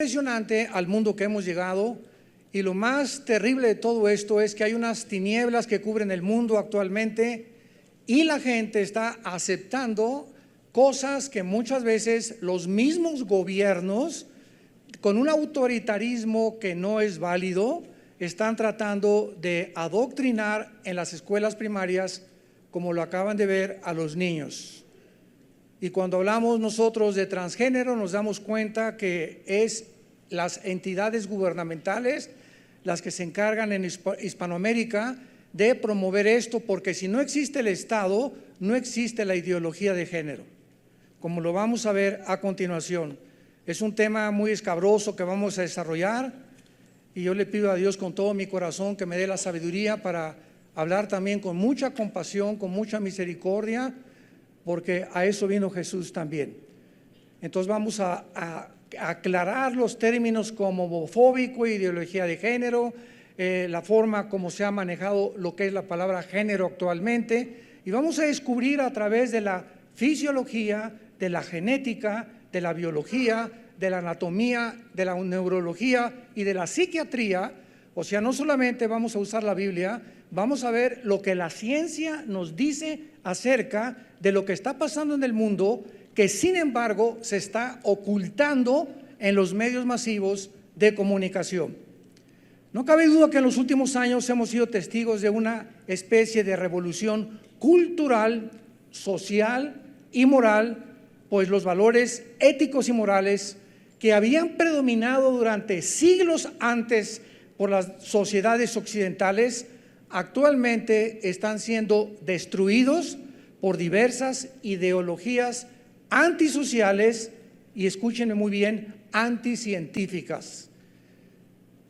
Impresionante al mundo que hemos llegado, y lo más terrible de todo esto es que hay unas tinieblas que cubren el mundo actualmente y la gente está aceptando cosas que muchas veces los mismos gobiernos, con un autoritarismo que no es válido, están tratando de adoctrinar en las escuelas primarias, como lo acaban de ver, a los niños. Y cuando hablamos nosotros de transgénero, nos damos cuenta que es las entidades gubernamentales las que se encargan en Hispanoamérica de promover esto, porque si no existe el Estado, no existe la ideología de género, como lo vamos a ver a continuación. Es un tema muy escabroso que vamos a desarrollar, y yo le pido a Dios con todo mi corazón que me dé la sabiduría para hablar también con mucha compasión, con mucha misericordia, porque a eso vino Jesús también. Entonces vamos a aclarar los términos como homofóbico, ideología de género, la forma como se ha manejado lo que es la palabra género actualmente, y vamos a descubrir a través de la fisiología, de la genética, de la biología, de la anatomía, de la neurología y de la psiquiatría. O sea, no solamente vamos a usar la Biblia, vamos a ver lo que la ciencia nos dice acerca de lo que está pasando en el mundo, que sin embargo se está ocultando en los medios masivos de comunicación. No cabe duda que en los últimos años hemos sido testigos de una especie de revolución cultural, social y moral, pues los valores éticos y morales que habían predominado durante siglos antes por las sociedades occidentales, actualmente están siendo destruidos por diversas ideologías antisociales y, escúchenme muy bien, anticientíficas.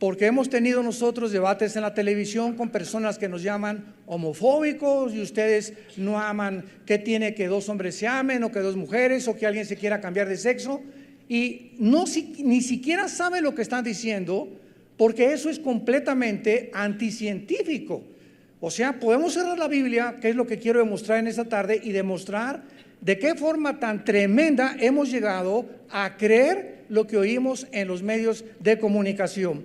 Porque hemos tenido nosotros debates en la televisión con personas que nos llaman homofóbicos, y ustedes no aman que tiene que dos hombres se amen, o que dos mujeres, o que alguien se quiera cambiar de sexo, y ni siquiera saben lo que están diciendo, porque eso es completamente anticientífico. O sea, podemos cerrar la Biblia, que es lo que quiero demostrar en esta tarde, y demostrar de qué forma tan tremenda hemos llegado a creer lo que oímos en los medios de comunicación.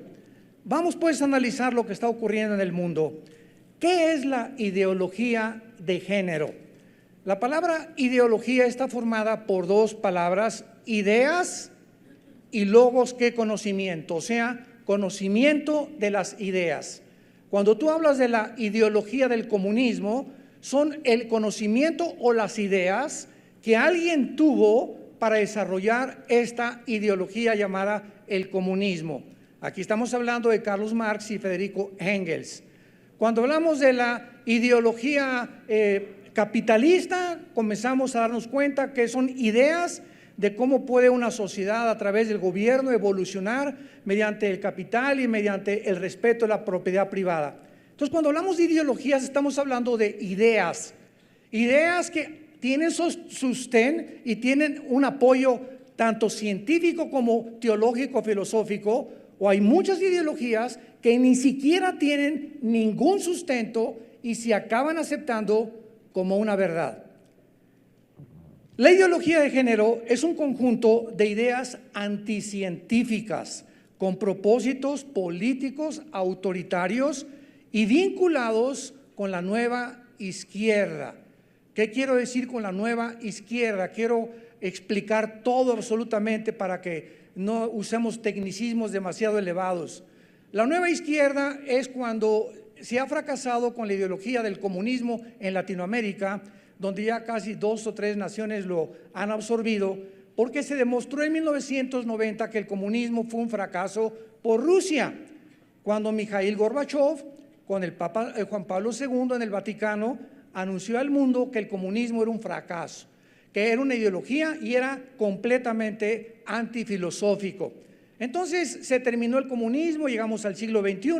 Vamos pues a analizar lo que está ocurriendo en el mundo. ¿Qué es la ideología de género? La palabra ideología está formada por dos palabras: ideas y logos, que conocimiento, o sea, conocimiento de las ideas. Cuando tú hablas de la ideología del comunismo, son el conocimiento o las ideas que alguien tuvo para desarrollar esta ideología llamada el comunismo. Aquí estamos hablando de Karl Marx y Friedrich Engels. Cuando hablamos de la ideología capitalista, comenzamos a darnos cuenta que son ideas de cómo puede una sociedad a través del gobierno evolucionar mediante el capital y mediante el respeto a la propiedad privada. Entonces, cuando hablamos de ideologías, estamos hablando de ideas que tienen sostén y tienen un apoyo tanto científico como teológico, filosófico, o hay muchas ideologías que ni siquiera tienen ningún sustento y se acaban aceptando como una verdad. La ideología de género es un conjunto de ideas anticientíficas con propósitos políticos autoritarios y vinculados con la nueva izquierda. ¿Qué quiero decir con la nueva izquierda? Quiero explicar todo absolutamente para que no usemos tecnicismos demasiado elevados. La nueva izquierda es cuando se ha fracasado con la ideología del comunismo en Latinoamérica, donde ya casi 2 o 3 naciones lo han absorbido, porque se demostró en 1990 que el comunismo fue un fracaso por Rusia, cuando Mikhail Gorbachev, con el Papa Juan Pablo II en el Vaticano, anunció al mundo que el comunismo era un fracaso, que era una ideología y era completamente antifilosófico. Entonces se terminó el comunismo, llegamos al siglo XXI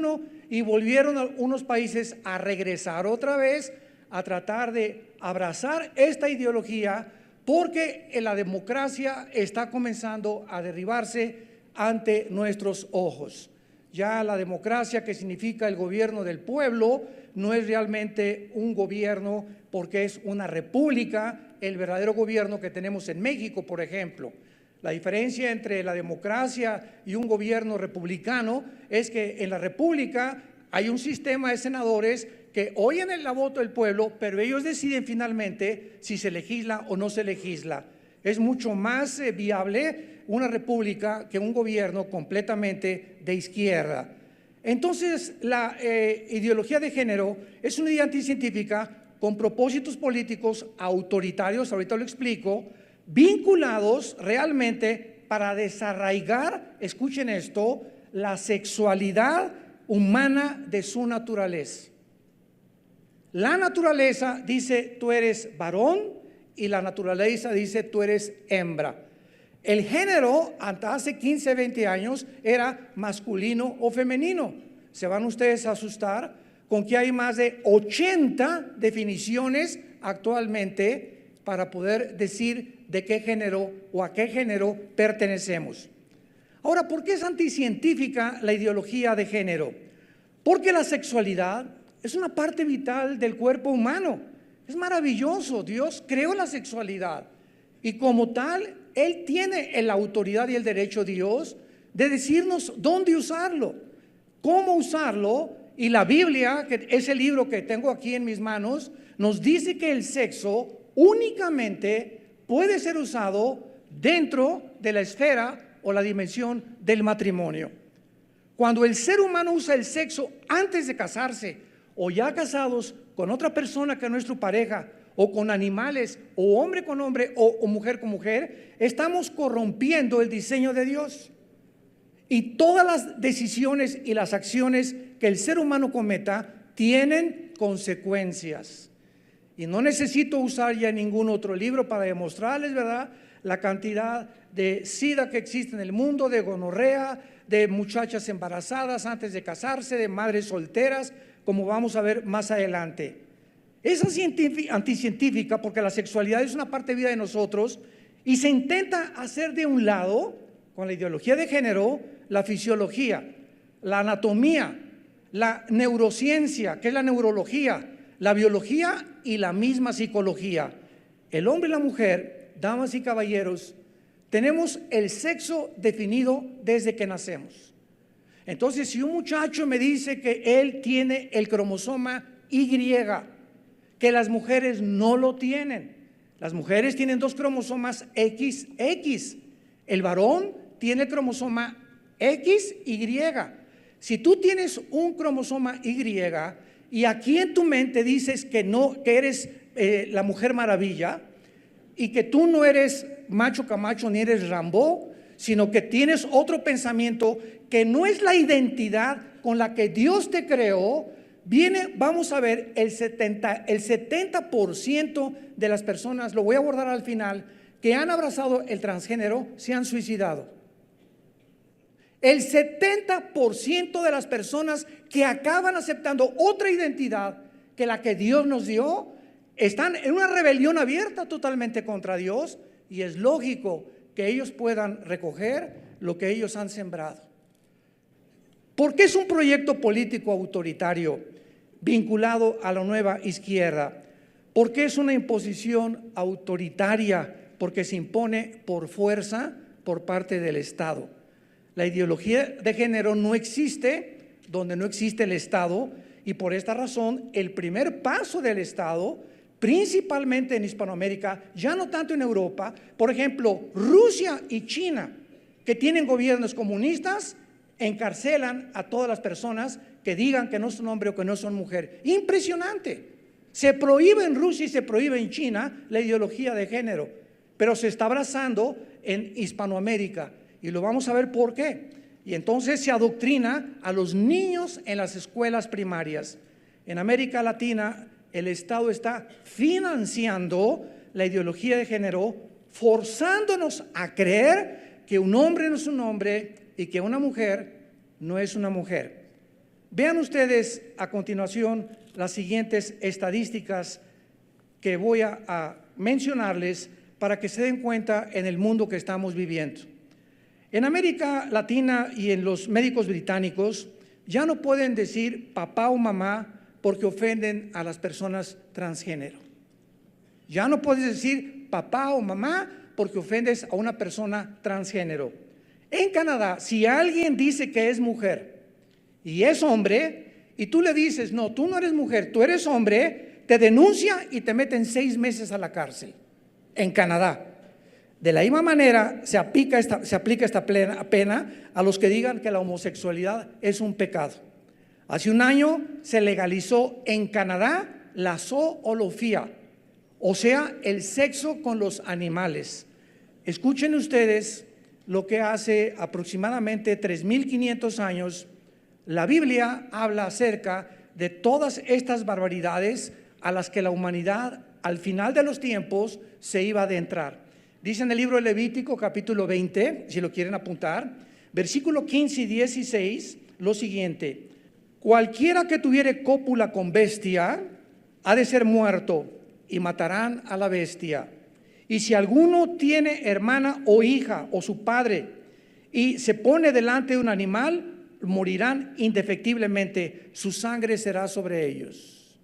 y volvieron unos países a regresar otra vez a tratar de abrazar esta ideología, porque la democracia está comenzando a derribarse ante nuestros ojos. Ya la democracia, que significa el gobierno del pueblo, no es realmente un gobierno, porque es una república, el verdadero gobierno que tenemos en México, por ejemplo. La diferencia entre la democracia y un gobierno republicano es que en la república hay un sistema de senadores que oyen la voto del pueblo, pero ellos deciden finalmente si se legisla o no se legisla. Es mucho más viable una república que un gobierno completamente de izquierda. Entonces, la ideología de género es una idea anticientífica con propósitos políticos autoritarios, ahorita lo explico, vinculados realmente para desarraigar, escuchen esto, la sexualidad humana de su naturaleza. La naturaleza dice tú eres varón y la naturaleza dice tú eres hembra. El género hasta hace 15, 20 años era masculino o femenino. Se van ustedes a asustar con que hay más de 80 definiciones actualmente para poder decir de qué género o a qué género pertenecemos. Ahora, ¿por qué es anticientífica la ideología de género? Porque la sexualidad es una parte vital del cuerpo humano. Es maravilloso, Dios creó la sexualidad y como tal, Él tiene la autoridad y el derecho, Dios, de decirnos dónde usarlo, cómo usarlo. Y la Biblia, que es el libro que tengo aquí en mis manos, nos dice que el sexo únicamente puede ser usado dentro de la esfera o la dimensión del matrimonio. Cuando el ser humano usa el sexo antes de casarse o ya casados con otra persona que nuestra pareja o con animales o hombre con hombre o mujer con mujer, estamos corrompiendo el diseño de Dios. Y todas las decisiones y las acciones que el ser humano cometa tienen consecuencias. Y no necesito usar ya ningún otro libro para demostrarles, ¿verdad?, la cantidad de SIDA que existe en el mundo, de gonorrea, de muchachas embarazadas antes de casarse, de madres solteras, como vamos a ver más adelante. Es anticientífica porque la sexualidad es una parte de vida de nosotros y se intenta hacer de un lado, con la ideología de género, la fisiología, la anatomía, la neurociencia, que es la neurología, la biología y la misma psicología. El hombre y la mujer, damas y caballeros, tenemos el sexo definido desde que nacemos. Entonces, si un muchacho me dice que él tiene el cromosoma Y, que las mujeres no lo tienen. Las mujeres tienen 2 cromosomas XX. El varón tiene el cromosoma XY. Si tú tienes un cromosoma Y y aquí en tu mente dices que no, que eres la Mujer Maravilla y que tú no eres Macho Camacho ni eres Rambo, sino que tienes otro pensamiento que no es la identidad con la que Dios te creó, vamos a ver, el 70% de las personas, lo voy a abordar al final, que han abrazado el transgénero se han suicidado. El 70% de las personas que acaban aceptando otra identidad que la que Dios nos dio, están en una rebelión abierta totalmente contra Dios, y es lógico que ellos puedan recoger lo que ellos han sembrado. ¿Por qué es un proyecto político autoritario vinculado a la nueva izquierda? ¿Por qué es una imposición autoritaria? Porque se impone por fuerza por parte del Estado. La ideología de género no existe donde no existe el Estado, y por esta razón el primer paso del Estado, principalmente en Hispanoamérica, ya no tanto en Europa, por ejemplo, Rusia y China, que tienen gobiernos comunistas, encarcelan a todas las personas que digan que no son hombre o que no son mujer. Impresionante. Se prohíbe en Rusia y se prohíbe en China la ideología de género, pero se está abrazando en Hispanoamérica, y lo vamos a ver por qué. Y entonces se adoctrina a los niños en las escuelas primarias. En América Latina el Estado está financiando la ideología de género, forzándonos a creer que un hombre no es un hombre y que una mujer no es una mujer. Vean ustedes a continuación las siguientes estadísticas que voy a mencionarles para que se den cuenta en el mundo que estamos viviendo. En América Latina y en los médicos británicos ya no pueden decir papá o mamá porque ofenden a las personas transgénero. Ya no puedes decir papá o mamá porque ofendes a una persona transgénero. En Canadá, si alguien dice que es mujer y es hombre, y tú le dices, no, tú no eres mujer, tú eres hombre, te denuncia y te meten 6 meses a la cárcel. En Canadá. De la misma manera se aplica esta pena a los que digan que la homosexualidad es un pecado. Hace un año se legalizó en Canadá la zoología, o sea, el sexo con los animales. Escuchen ustedes lo que hace aproximadamente 3.500 años la Biblia habla acerca de todas estas barbaridades a las que la humanidad al final de los tiempos se iba a adentrar. Dice en el libro de Levítico capítulo 20, si lo quieren apuntar, versículo 15 y 16, lo siguiente: cualquiera que tuviere cópula con bestia ha de ser muerto, y matarán a la bestia. Y si alguno tiene hermana o hija o su padre y se pone delante de un animal, morirán indefectiblemente, su sangre será sobre ellos.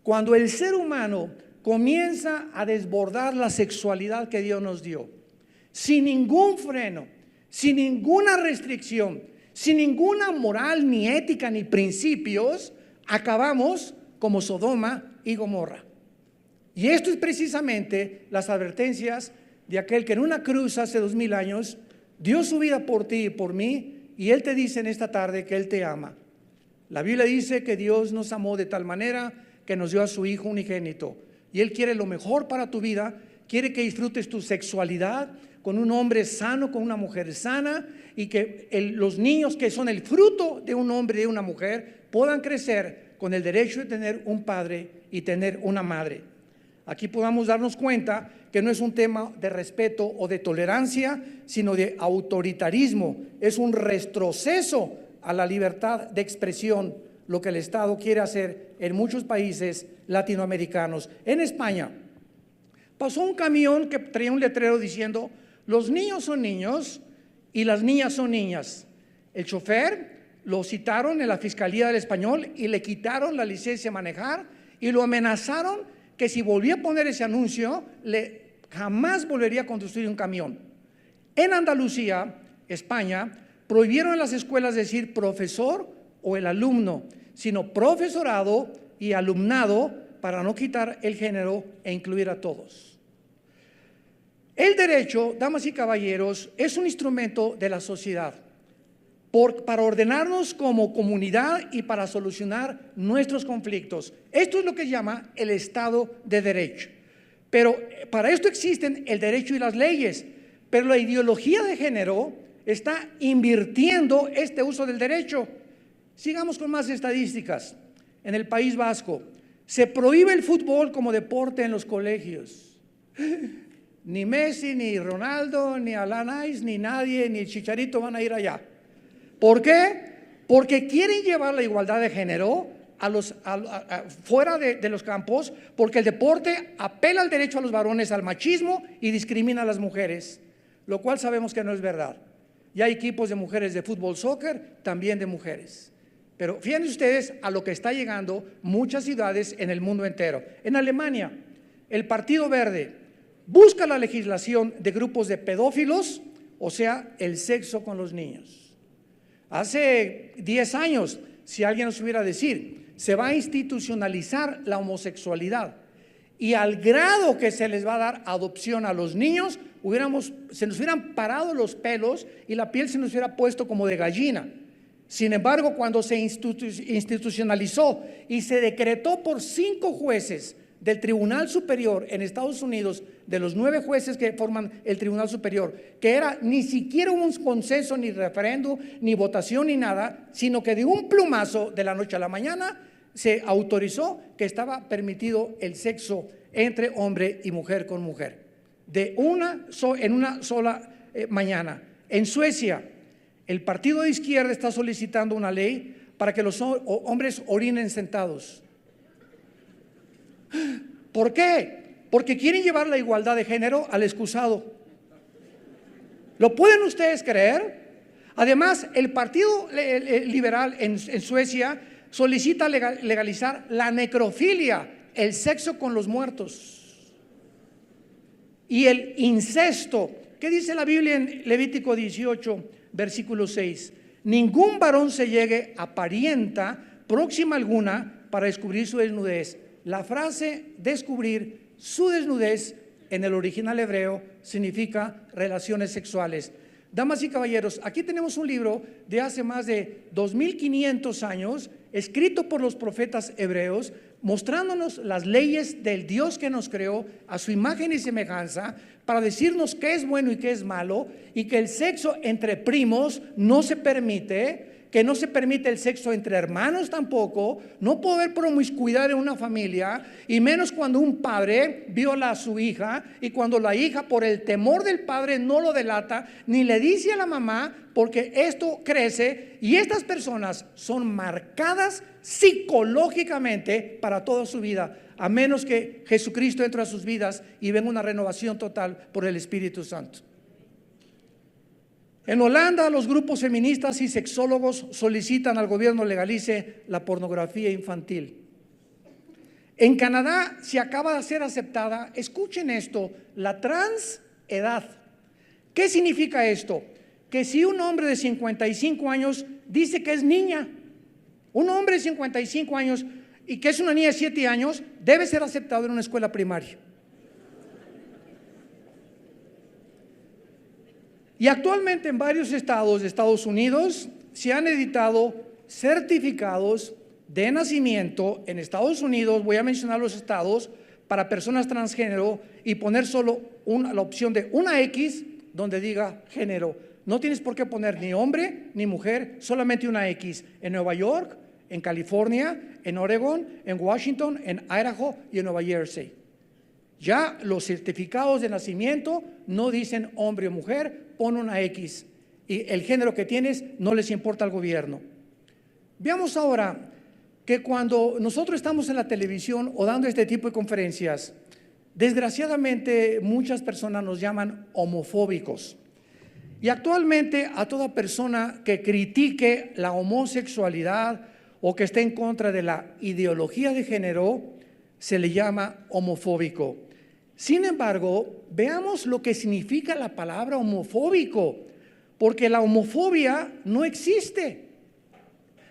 Cuando el ser humano comienza a desbordar la sexualidad que Dios nos dio, sin ningún freno, sin ninguna restricción, sin ninguna moral, ni ética, ni principios, acabamos como Sodoma y Gomorra. Y esto es precisamente las advertencias de aquel que en una cruz hace 2000 años dio su vida por ti y por mí, y Él te dice en esta tarde que Él te ama. La Biblia dice que Dios nos amó de tal manera que nos dio a su Hijo unigénito, y Él quiere lo mejor para tu vida. Quiere que disfrutes tu sexualidad con un hombre sano, con una mujer sana, y que los niños que son el fruto de un hombre y de una mujer puedan crecer con el derecho de tener un padre y tener una madre. Aquí podamos darnos cuenta que no es un tema de respeto o de tolerancia, sino de autoritarismo. Es un retroceso a la libertad de expresión, lo que el Estado quiere hacer en muchos países latinoamericanos. En España pasó un camión que traía un letrero diciendo: los niños son niños y las niñas son niñas. El chofer lo citaron en la Fiscalía del Español y le quitaron la licencia a manejar y lo amenazaron que si volvía a poner ese anuncio jamás volvería a conducir un camión. En Andalucía, España, prohibieron en las escuelas decir profesor o el alumno, sino profesorado y alumnado, para no quitar el género e incluir a todos. El derecho, damas y caballeros, es un instrumento de la sociedad para ordenarnos como comunidad y para solucionar nuestros conflictos. Esto es lo que se llama el Estado de Derecho. Pero para esto existen el derecho y las leyes, pero la ideología de género está invirtiendo este uso del derecho. Sigamos con más estadísticas. En el País Vasco se prohíbe el fútbol como deporte en los colegios. Ni Messi, ni Ronaldo, ni Alanis, ni nadie, ni el Chicharito van a ir allá. ¿Por qué? Porque quieren llevar la igualdad de género fuera de los campos, porque el deporte apela al derecho a los varones, al machismo, y discrimina a las mujeres, lo cual sabemos que no es verdad. Y hay equipos de mujeres de fútbol, soccer, también de mujeres. Pero fíjense ustedes a lo que está llegando muchas ciudades en el mundo entero. En Alemania, el Partido Verde busca la legislación de grupos de pedófilos, o sea, el sexo con los niños. Hace 10 años, si alguien nos hubiera decir, se va a institucionalizar la homosexualidad, y al grado que se les va a dar adopción a los niños, se nos hubieran parado los pelos y la piel se nos hubiera puesto como de gallina. Sin embargo, cuando se institucionalizó y se decretó por 5 jueces del Tribunal Superior en Estados Unidos, de los 9 jueces que forman el Tribunal Superior, que era ni siquiera un consenso, ni referéndum, ni votación, ni nada, sino que de un plumazo, de la noche a la mañana, se autorizó que estaba permitido el sexo entre hombre y mujer con mujer, en una sola mañana. En Suecia, el partido de izquierda está solicitando una ley para que los hombres orinen sentados. ¿Por qué? Porque quieren llevar la igualdad de género al excusado. ¿Lo pueden ustedes creer? Además, el Partido Liberal en Suecia solicita legalizar la necrofilia, el sexo con los muertos. y el incesto. ¿Qué dice la Biblia en Levítico 18, versículo 6? Ningún varón se llegue a parienta próxima alguna para descubrir su desnudez. La frase descubrir su desnudez en el original hebreo significa relaciones sexuales. Damas y caballeros, aquí tenemos un libro de hace más de 2500 años, escrito por los profetas hebreos, mostrándonos las leyes del Dios que nos creó a su imagen y semejanza, para decirnos qué es bueno y qué es malo, y que el sexo entre primos no se permite, que no se permite el sexo entre hermanos tampoco, no puede haber promiscuidad en una familia, y menos cuando un padre viola a su hija, y cuando la hija por el temor del padre no lo delata, ni le dice a la mamá, porque esto crece, y estas personas son marcadas psicológicamente para toda su vida, a menos que Jesucristo entre a sus vidas y venga una renovación total por el Espíritu Santo. En Holanda, los grupos feministas y sexólogos solicitan al gobierno legalice la pornografía infantil. En Canadá se acaba de ser aceptada, escuchen esto, la transedad. ¿Qué significa esto? Que si un hombre de 55 años dice que es niña, un hombre de 55 años y que es una niña de 7 años, debe ser aceptado en una escuela primaria. Y actualmente en varios estados de Estados Unidos se han editado certificados de nacimiento en Estados Unidos, voy a mencionar los estados, para personas transgénero y poner solo la opción de una X donde diga género. No tienes por qué poner ni hombre ni mujer, solamente una X. En Nueva York, en California, en Oregon, en Washington, en Idaho y en Nueva Jersey. Ya los certificados de nacimiento no dicen hombre o mujer, pon una X. Y el género que tienes no les importa al gobierno. Veamos ahora que cuando nosotros estamos en la televisión o dando este tipo de conferencias, desgraciadamente muchas personas nos llaman homofóbicos. Y actualmente a toda persona que critique la homosexualidad o que esté en contra de la ideología de género, se le llama homofóbico. Sin embargo, veamos lo que significa la palabra homofóbico, porque la homofobia no existe.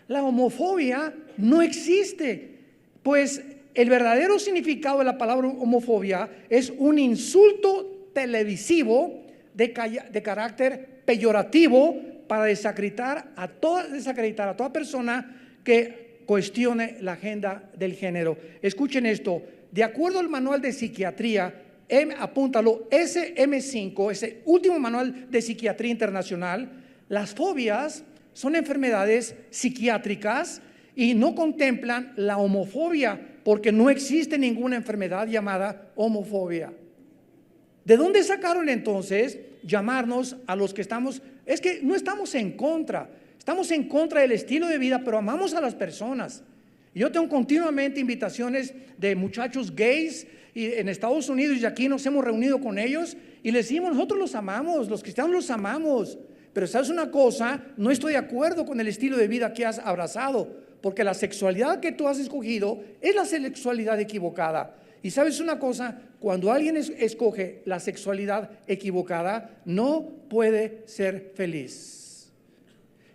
La homofobia no existe, pues el verdadero significado de la palabra homofobia es un insulto televisivo de carácter peyorativo para desacreditar a toda persona que cuestione la agenda del género. Escuchen esto, de acuerdo al manual de psiquiatría, apúntalo, SM5, ese último manual de psiquiatría internacional, las fobias son enfermedades psiquiátricas y no contemplan la homofobia, porque no existe ninguna enfermedad llamada homofobia. ¿De dónde sacaron entonces llamarnos a los que estamos? Es que no estamos en contra, estamos en contra del estilo de vida, pero amamos a las personas. Yo tengo continuamente invitaciones de muchachos gays en Estados Unidos, y aquí nos hemos reunido con ellos y les decimos, nosotros los amamos, los cristianos los amamos, pero sabes una cosa, no estoy de acuerdo con el estilo de vida que has abrazado, porque la sexualidad que tú has escogido es la sexualidad equivocada. Y sabes una cosa, cuando alguien escoge la sexualidad equivocada, no puede ser feliz.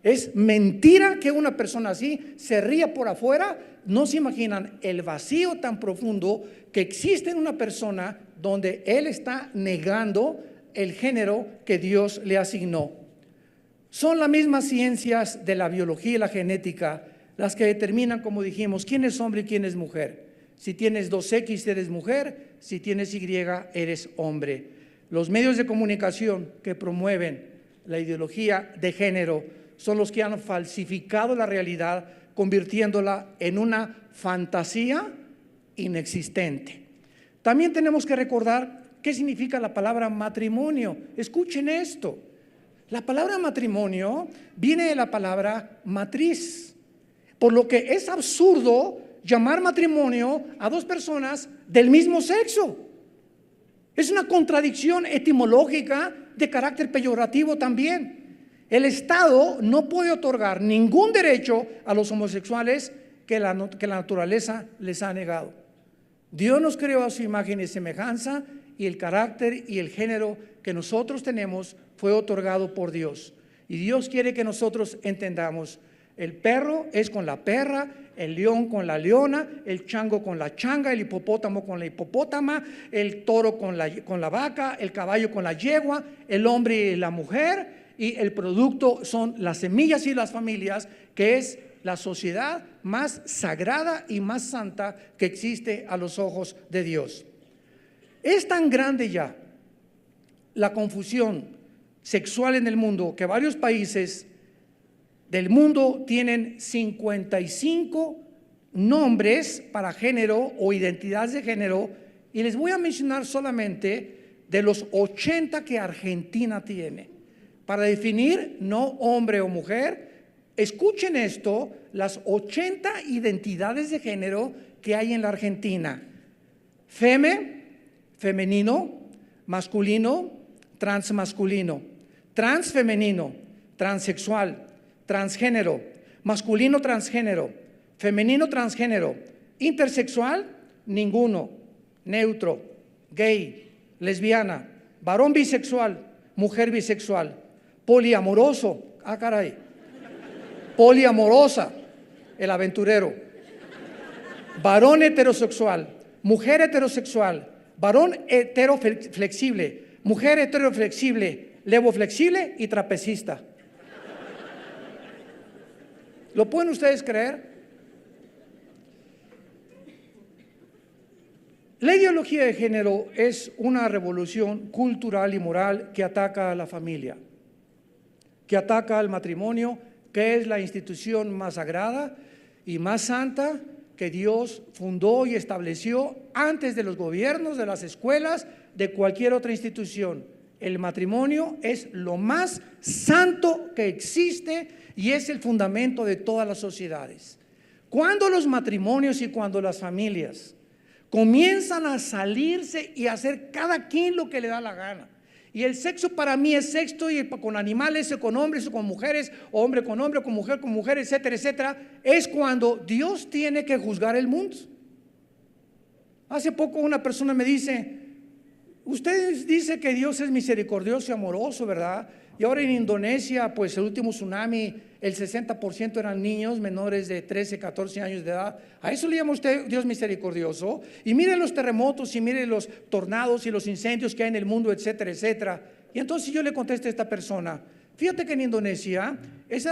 Es mentira que una persona así se ría por afuera. No se imaginan el vacío tan profundo que existe en una persona donde él está negando el género que Dios le asignó. Son las mismas ciencias de la biología y la genética las que determinan, como dijimos, quién es hombre y quién es mujer. Si tienes 2X eres mujer, si tienes Y eres hombre. Los medios de comunicación que promueven la ideología de género son los que han falsificado la realidad, convirtiéndola en una fantasía inexistente. También tenemos que recordar qué significa la palabra matrimonio. Escuchen esto. La palabra matrimonio viene de la palabra matriz, por lo que es absurdo llamar matrimonio a dos personas del mismo sexo. Es una contradicción etimológica de carácter peyorativo también. El Estado no puede otorgar ningún derecho a los homosexuales que la naturaleza les ha negado. Dios nos creó a su imagen y semejanza y el carácter y el género que nosotros tenemos fue otorgado por Dios. Y Dios quiere que nosotros entendamos: el perro es con la perra, el león con la leona, el chango con la changa, el hipopótamo con la hipopótama, el toro con la vaca, el caballo con la yegua, el hombre y la mujer, y el producto son las semillas y las familias, que es la sociedad más sagrada y más santa que existe a los ojos de Dios. Es tan grande ya la confusión sexual en el mundo que varios países del mundo tienen 55 nombres para género o identidades de género, y les voy a mencionar solamente de los 80 que Argentina tiene para definir no hombre o mujer. Escuchen esto: las 80 identidades de género que hay en la Argentina: femenino, masculino, transmasculino, transfemenino, transexual, transgénero, masculino transgénero, femenino transgénero, intersexual, ninguno, neutro, gay, lesbiana, varón bisexual, mujer bisexual, poliamoroso, poliamorosa, el aventurero, varón heterosexual, mujer heterosexual, varón heteroflexible, mujer heteroflexible, levoflexible y trapecista. ¿Lo pueden ustedes creer? La ideología de género es una revolución cultural y moral que ataca a la familia, que ataca al matrimonio, que es la institución más sagrada y más santa que Dios fundó y estableció antes de los gobiernos, de las escuelas, de cualquier otra institución. El matrimonio es lo más santo que existe y es el fundamento de todas las sociedades. Cuando los matrimonios y cuando las familias comienzan a salirse y a hacer cada quien lo que le da la gana, y el sexo para mí es sexo, y con animales, o con hombres, o con mujeres, o hombre, con mujer, etcétera, etcétera, es cuando Dios tiene que juzgar el mundo. Hace poco una persona me dice: usted dice que Dios es misericordioso y amoroso, ¿verdad? Y ahora en Indonesia, pues el último tsunami, el 60% eran niños menores de 13, 14 años de edad. ¿A eso le llama usted Dios misericordioso? Y miren los terremotos, y miren los tornados y los incendios que hay en el mundo, etcétera, etcétera. Y entonces yo le contesto a esta persona: fíjate que en Indonesia es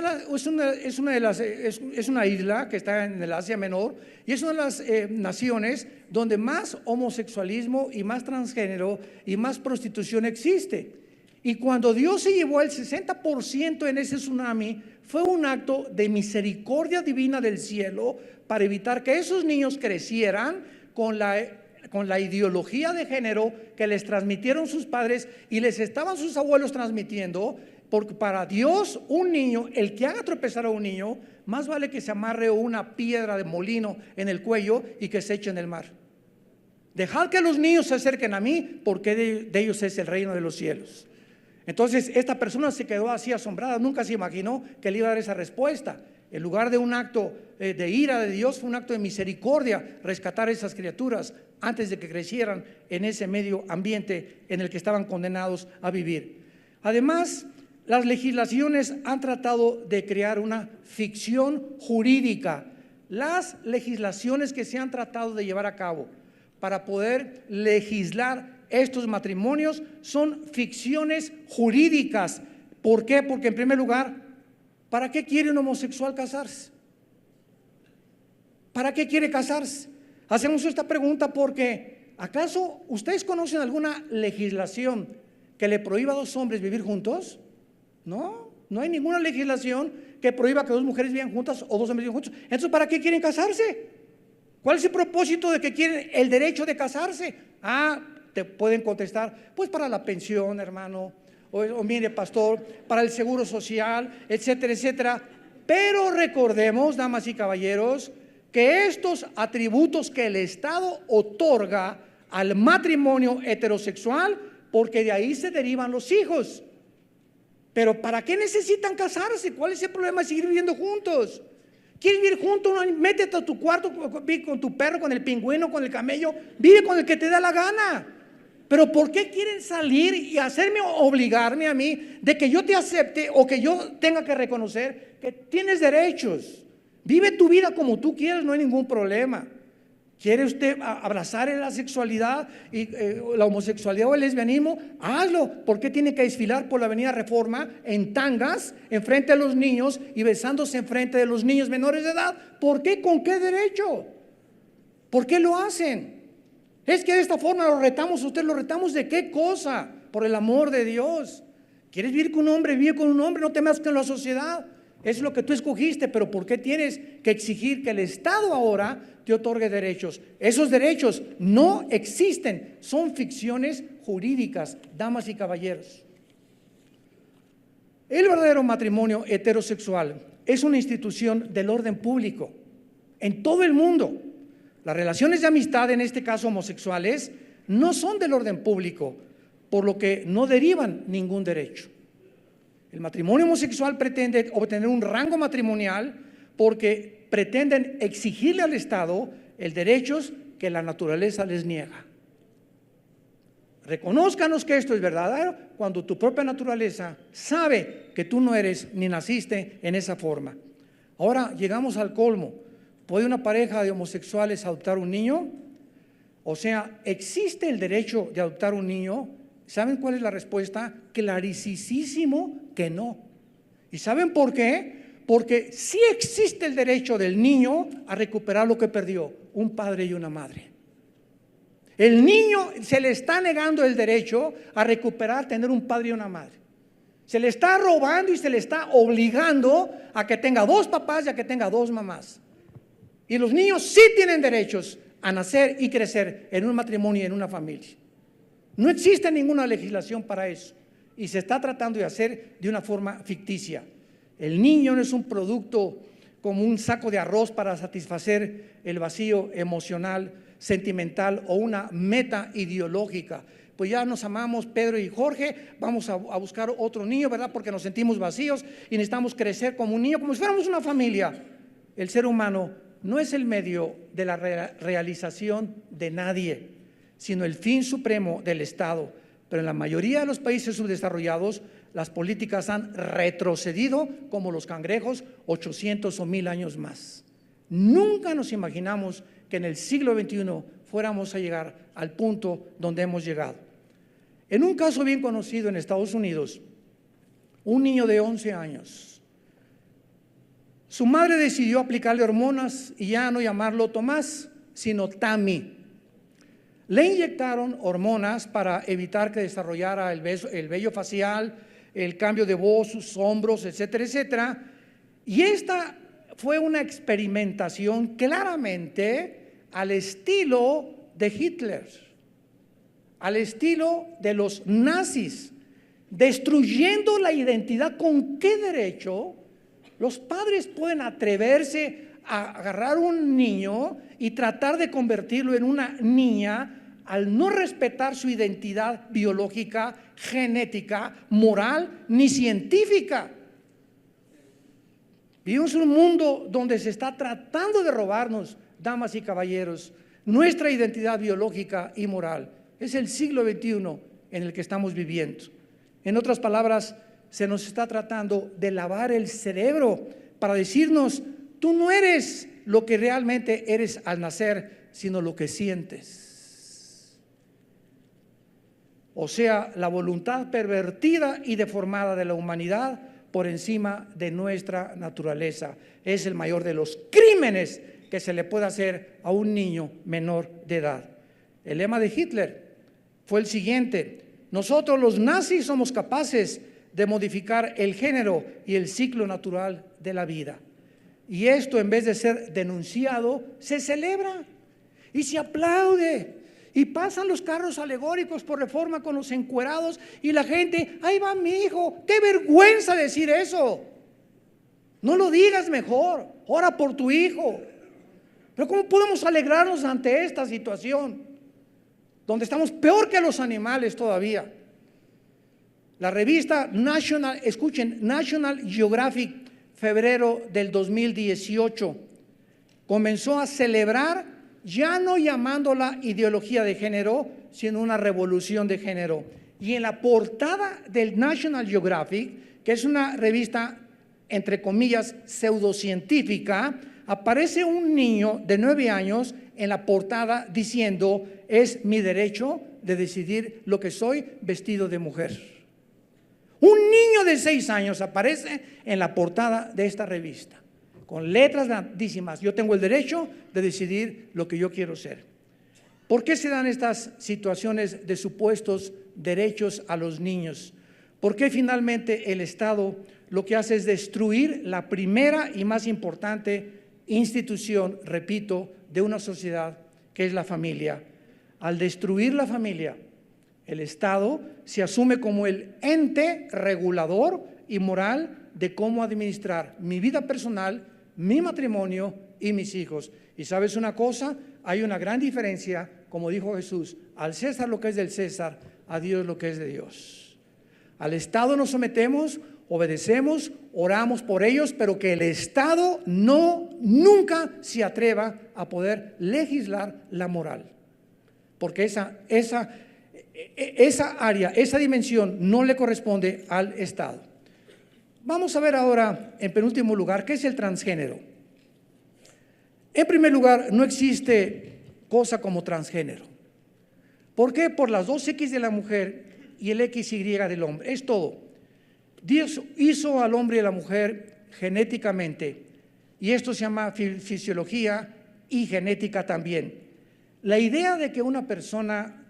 una isla que está en el Asia Menor, y es una de las naciones donde más homosexualismo y más transgénero y más prostitución existe. Y cuando Dios se llevó el 60% en ese tsunami, fue un acto de misericordia divina del cielo para evitar que esos niños crecieran con la ideología de género que les transmitieron sus padres y les estaban sus abuelos transmitiendo. Porque para Dios, un niño, el que haga tropezar a un niño, más vale que se amarre una piedra de molino en el cuello y que se eche en el mar. Dejad que los niños se acerquen a mí, porque de ellos es el reino de los cielos. Entonces esta persona se quedó así asombrada, nunca se imaginó que le iba a dar esa respuesta. En lugar de un acto de ira de Dios, fue un acto de misericordia rescatar a esas criaturas antes de que crecieran en ese medio ambiente en el que estaban condenados a vivir. Además, las legislaciones han tratado de crear una ficción jurídica. Las legislaciones que se han tratado de llevar a cabo para poder legislar estos matrimonios son ficciones jurídicas. ¿Por qué? Porque en primer lugar, ¿para qué quiere un homosexual casarse? ¿Para qué quiere casarse? Hacemos esta pregunta porque ¿acaso ustedes conocen alguna legislación que le prohíba a dos hombres vivir juntos? No, no hay ninguna legislación que prohíba que dos mujeres vivan juntas o dos hombres vivan juntos. Entonces, ¿para qué quieren casarse? ¿Cuál es el propósito de que quieren el derecho de casarse? Te pueden contestar: pues para la pensión, hermano, o mire, pastor, para el seguro social, etcétera, etcétera. Pero recordemos, damas y caballeros, que estos atributos que el Estado otorga al matrimonio heterosexual, porque de ahí se derivan los hijos. Pero ¿para qué necesitan casarse? ¿Cuál es el problema de seguir viviendo juntos? ¿Quieres vivir juntos? Métete a tu cuarto, vive con tu perro, con el pingüino, con el camello, vive con el que te da la gana. Pero ¿por qué quieren salir y hacerme, obligarme a mí de que yo te acepte o que yo tenga que reconocer que tienes derechos? Vive tu vida como tú quieras, no hay ningún problema. ¿Quiere usted abrazar la sexualidad y la homosexualidad o el lesbianismo? Hazlo. ¿Por qué tiene que desfilar por la avenida Reforma en tangas enfrente de los niños y besándose enfrente de los niños menores de edad? ¿Por qué? ¿Con qué derecho? ¿Por qué lo hacen? Es que de esta forma lo retamos a usted. ¿Lo retamos de qué cosa? Por el amor de Dios. ¿Quieres vivir con un hombre? Vive con un hombre, no te metas con la sociedad. Es lo que tú escogiste, pero ¿por qué tienes que exigir que el Estado ahora te otorgue derechos? Esos derechos no existen, son ficciones jurídicas, damas y caballeros. El verdadero matrimonio heterosexual es una institución del orden público en todo el mundo. Las relaciones de amistad, en este caso homosexuales, no son del orden público, por lo que no derivan ningún derecho. El matrimonio homosexual pretende obtener un rango matrimonial porque pretenden exigirle al Estado el derechos que la naturaleza les niega. Reconózcanos que esto es verdadero cuando tu propia naturaleza sabe que tú no eres ni naciste en esa forma. Ahora llegamos al colmo. ¿Puede una pareja de homosexuales adoptar un niño? O sea, ¿existe el derecho de adoptar un niño? ¿Saben cuál es la respuesta? Clarísimo que no. ¿Y saben por qué? Porque sí existe el derecho del niño a recuperar lo que perdió, un padre y una madre. El niño se le está negando el derecho a recuperar, tener un padre y una madre. Se le está robando y se le está obligando a que tenga dos papás y a que tenga dos mamás. Y los niños sí tienen derechos a nacer y crecer en un matrimonio y en una familia. No existe ninguna legislación para eso y se está tratando de hacer de una forma ficticia. El niño no es un producto como un saco de arroz para satisfacer el vacío emocional, sentimental o una meta ideológica. Pues ya nos amamos Pedro y Jorge, vamos a buscar otro niño, ¿verdad? Porque nos sentimos vacíos y necesitamos crecer como un niño, como si fuéramos una familia. El ser humano no es el medio de la realización de nadie, sino el fin supremo del Estado. Pero en la mayoría de los países subdesarrollados, las políticas han retrocedido como los cangrejos 800 o 1000 años más. Nunca nos imaginamos que en el siglo XXI fuéramos a llegar al punto donde hemos llegado. En un caso bien conocido en Estados Unidos, un niño de 11 años, su madre decidió aplicarle hormonas y ya no llamarlo Tomás, sino Tammy. Le inyectaron hormonas para evitar que desarrollara el vello facial, el cambio de voz, sus hombros, etcétera, etcétera. Y esta fue una experimentación claramente al estilo de Hitler, al estilo de los nazis, destruyendo la identidad. ¿Con qué derecho los padres pueden atreverse a agarrar un niño y tratar de convertirlo en una niña al no respetar su identidad biológica, genética, moral ni científica? Vivimos en un mundo donde se está tratando de robarnos, damas y caballeros, nuestra identidad biológica y moral. Es el siglo XXI en el que estamos viviendo. En otras palabras, se nos está tratando de lavar el cerebro para decirnos: tú no eres lo que realmente eres al nacer, sino lo que sientes. O sea, la voluntad pervertida y deformada de la humanidad por encima de nuestra naturaleza. Es el mayor de los crímenes que se le puede hacer a un niño menor de edad. El lema de Hitler fue el siguiente: nosotros los nazis somos capaces de modificar el género y el ciclo natural de la vida. Y esto, en vez de ser denunciado, se celebra y se aplaude. Y pasan los carros alegóricos por Reforma con los encuerados y la gente: ahí va mi hijo. ¡Qué vergüenza decir eso! No lo digas mejor, ora por tu hijo. Pero ¿cómo podemos alegrarnos ante esta situación donde estamos peor que los animales todavía? La revista National Geographic, febrero del 2018, comenzó a celebrar ya no llamándola ideología de género, sino una revolución de género. Y en la portada del National Geographic, que es una revista, entre comillas, pseudocientífica, aparece un niño de 9 años en la portada diciendo: es mi derecho de decidir lo que soy vestido de mujer. Un niño de 6 años aparece en la portada de esta revista, con letras grandísimas: yo tengo el derecho de decidir lo que yo quiero ser. ¿Por qué se dan estas situaciones de supuestos derechos a los niños? ¿Por qué finalmente el Estado lo que hace es destruir la primera y más importante institución, repito, de una sociedad, que es la familia? Al destruir la familia, el Estado se asume como el ente regulador y moral de cómo administrar mi vida personal, mi matrimonio y mis hijos. Y ¿sabes una cosa? Hay una gran diferencia, como dijo Jesús: al César lo que es del César, a Dios lo que es de Dios. Al Estado nos sometemos, obedecemos, oramos por ellos, pero que el Estado nunca se atreva a poder legislar la moral, porque esa área, esa dimensión no le corresponde al Estado. Vamos a ver ahora, en penúltimo lugar, ¿qué es el transgénero? En primer lugar, no existe cosa como transgénero. ¿Por qué? Por las 2X de la mujer y el XY del hombre. Es todo. Dios hizo al hombre y a la mujer genéticamente, y esto se llama fisiología y genética también. La idea de que una persona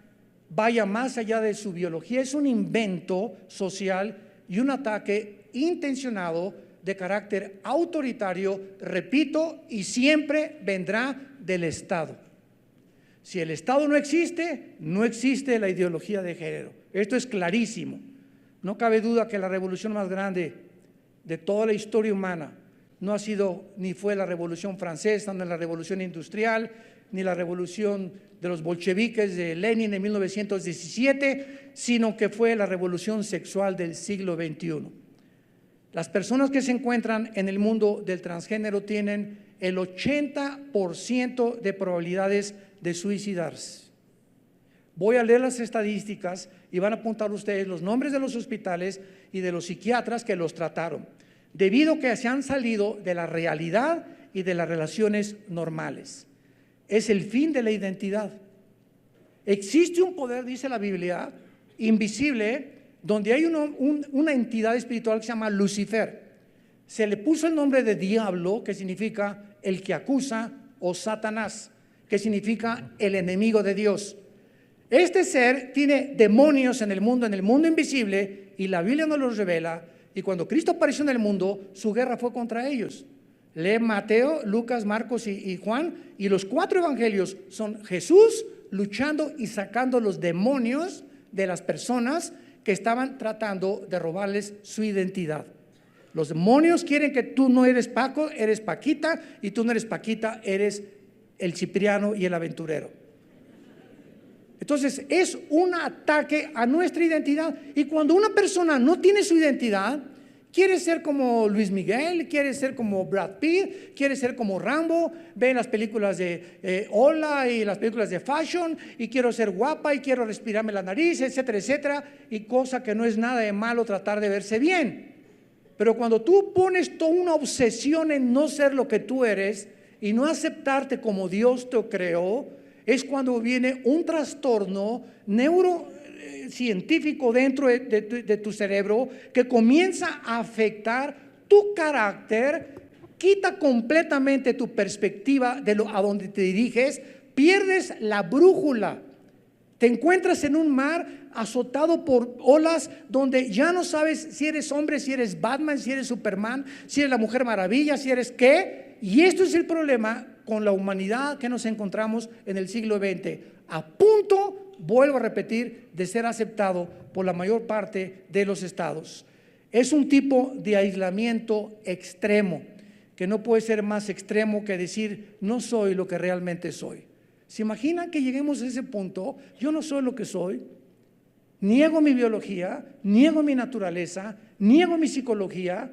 vaya más allá de su biología es un invento social y un ataque intencionado de carácter autoritario, repito, y siempre vendrá del Estado. Si el Estado no existe, no existe la ideología de género. Esto es clarísimo. No cabe duda que la revolución más grande de toda la historia humana no ha sido ni fue la Revolución Francesa, ni la Revolución Industrial, ni la revolución de los bolcheviques de Lenin en 1917, sino que fue la revolución sexual del siglo XXI. Las personas que se encuentran en el mundo del transgénero tienen el 80% de probabilidades de suicidarse. Voy a leer las estadísticas y van a apuntar ustedes los nombres de los hospitales y de los psiquiatras que los trataron, debido a que se han salido de la realidad y de las relaciones normales. Es el fin de la identidad. Existe un poder, dice la Biblia, invisible, donde hay una entidad espiritual que se llama Lucifer. Se le puso el nombre de diablo, que significa el que acusa, o Satanás, que significa el enemigo de Dios. Este ser tiene demonios en el mundo invisible, y la Biblia nos los revela, y cuando Cristo apareció en el mundo, su guerra fue contra ellos. Lee Mateo, Lucas, Marcos y Juan, y los 4 evangelios son Jesús luchando y sacando los demonios de las personas que estaban tratando de robarles su identidad. Los demonios quieren que tú no eres Paco, eres Paquita, y tú no eres Paquita, eres el Cipriano y el aventurero. Entonces es un ataque a nuestra identidad, y cuando una persona no tiene su identidad, quiere ser como Luis Miguel, quiere ser como Brad Pitt, quiere ser como Rambo, ve las películas de Hola y las películas de Fashion, y quiero ser guapa y quiero respirarme la nariz, etcétera, etcétera, y cosa que no es nada de malo tratar de verse bien. Pero cuando tú pones toda una obsesión en no ser lo que tú eres y no aceptarte como Dios te creó, es cuando viene un trastorno neurocientífico dentro de tu cerebro que comienza a afectar tu carácter, quita completamente tu perspectiva de a donde te diriges, pierdes la brújula, te encuentras en un mar azotado por olas donde ya no sabes si eres hombre, si eres Batman, si eres Superman, si eres la Mujer Maravilla, si eres qué. Y esto es el problema con la humanidad que nos encontramos en el siglo XX, a punto, vuelvo a repetir, de ser aceptado por la mayor parte de los estados. Es un tipo de aislamiento extremo, que no puede ser más extremo que decir no soy lo que realmente soy. ¿Se imaginan que lleguemos a ese punto? Yo no soy lo que soy, niego mi biología, niego mi naturaleza, niego mi psicología,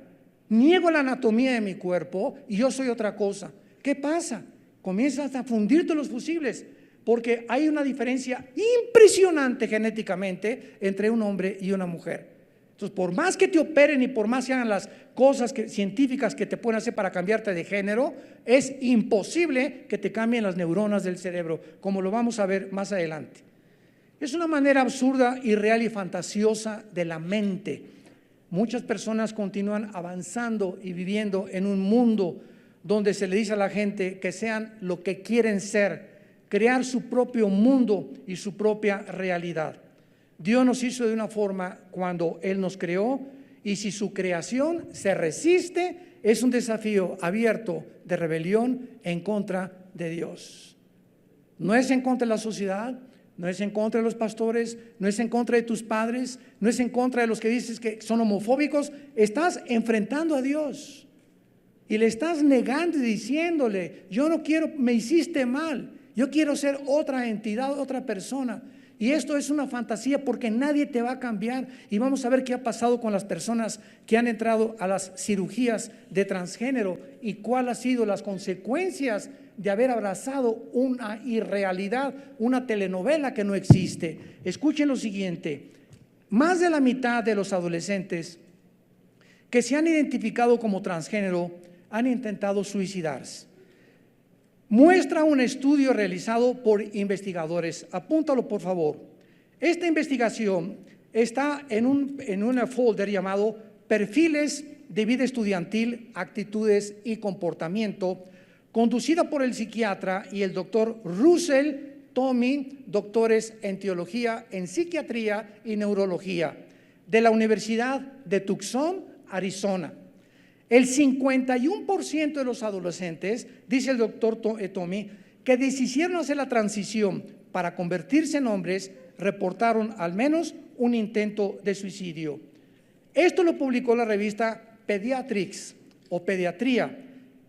niego la anatomía de mi cuerpo y yo soy otra cosa. ¿Qué pasa? comienzas a fundirte los fusibles, porque hay una diferencia impresionante genéticamente entre un hombre y una mujer. Entonces, por más que te operen y por más que hagan las cosas científicas que te pueden hacer para cambiarte de género, es imposible que te cambien las neuronas del cerebro, como lo vamos a ver más adelante. Es una manera absurda, irreal y fantasiosa de la mente. Muchas personas continúan avanzando y viviendo en un mundo donde se le dice a la gente que sean lo que quieren ser, crear su propio mundo y su propia realidad. Dios nos hizo de una forma cuando Él nos creó, y si su creación se resiste, es un desafío abierto de rebelión en contra de Dios. No es en contra de la sociedad, no es en contra de los pastores, no es en contra de tus padres, no es en contra de los que dices que son homofóbicos. Estás enfrentando a Dios y le estás negando y diciéndole: yo no quiero, me hiciste mal, yo quiero ser otra entidad, otra persona. Y esto es una fantasía, porque nadie te va a cambiar. Y vamos a ver qué ha pasado con las personas que han entrado a las cirugías de transgénero y cuáles han sido las consecuencias de haber abrazado una irrealidad, una telenovela que no existe. Escuchen lo siguiente: más de la mitad de los adolescentes que se han identificado como transgénero han intentado suicidarse. Muestra un estudio realizado por investigadores. Apúntalo, por favor. Esta investigación está en un folder llamado Perfiles de vida estudiantil, actitudes y comportamiento, conducida por el psiquiatra y el doctor Russell Tommy, doctores en teología, en psiquiatría y neurología, de la Universidad de Tucson, Arizona. El 51% de los adolescentes, dice el doctor Tommy, que decidieron hacer la transición para convertirse en hombres, reportaron al menos un intento de suicidio. Esto lo publicó la revista Pediatrics o Pediatría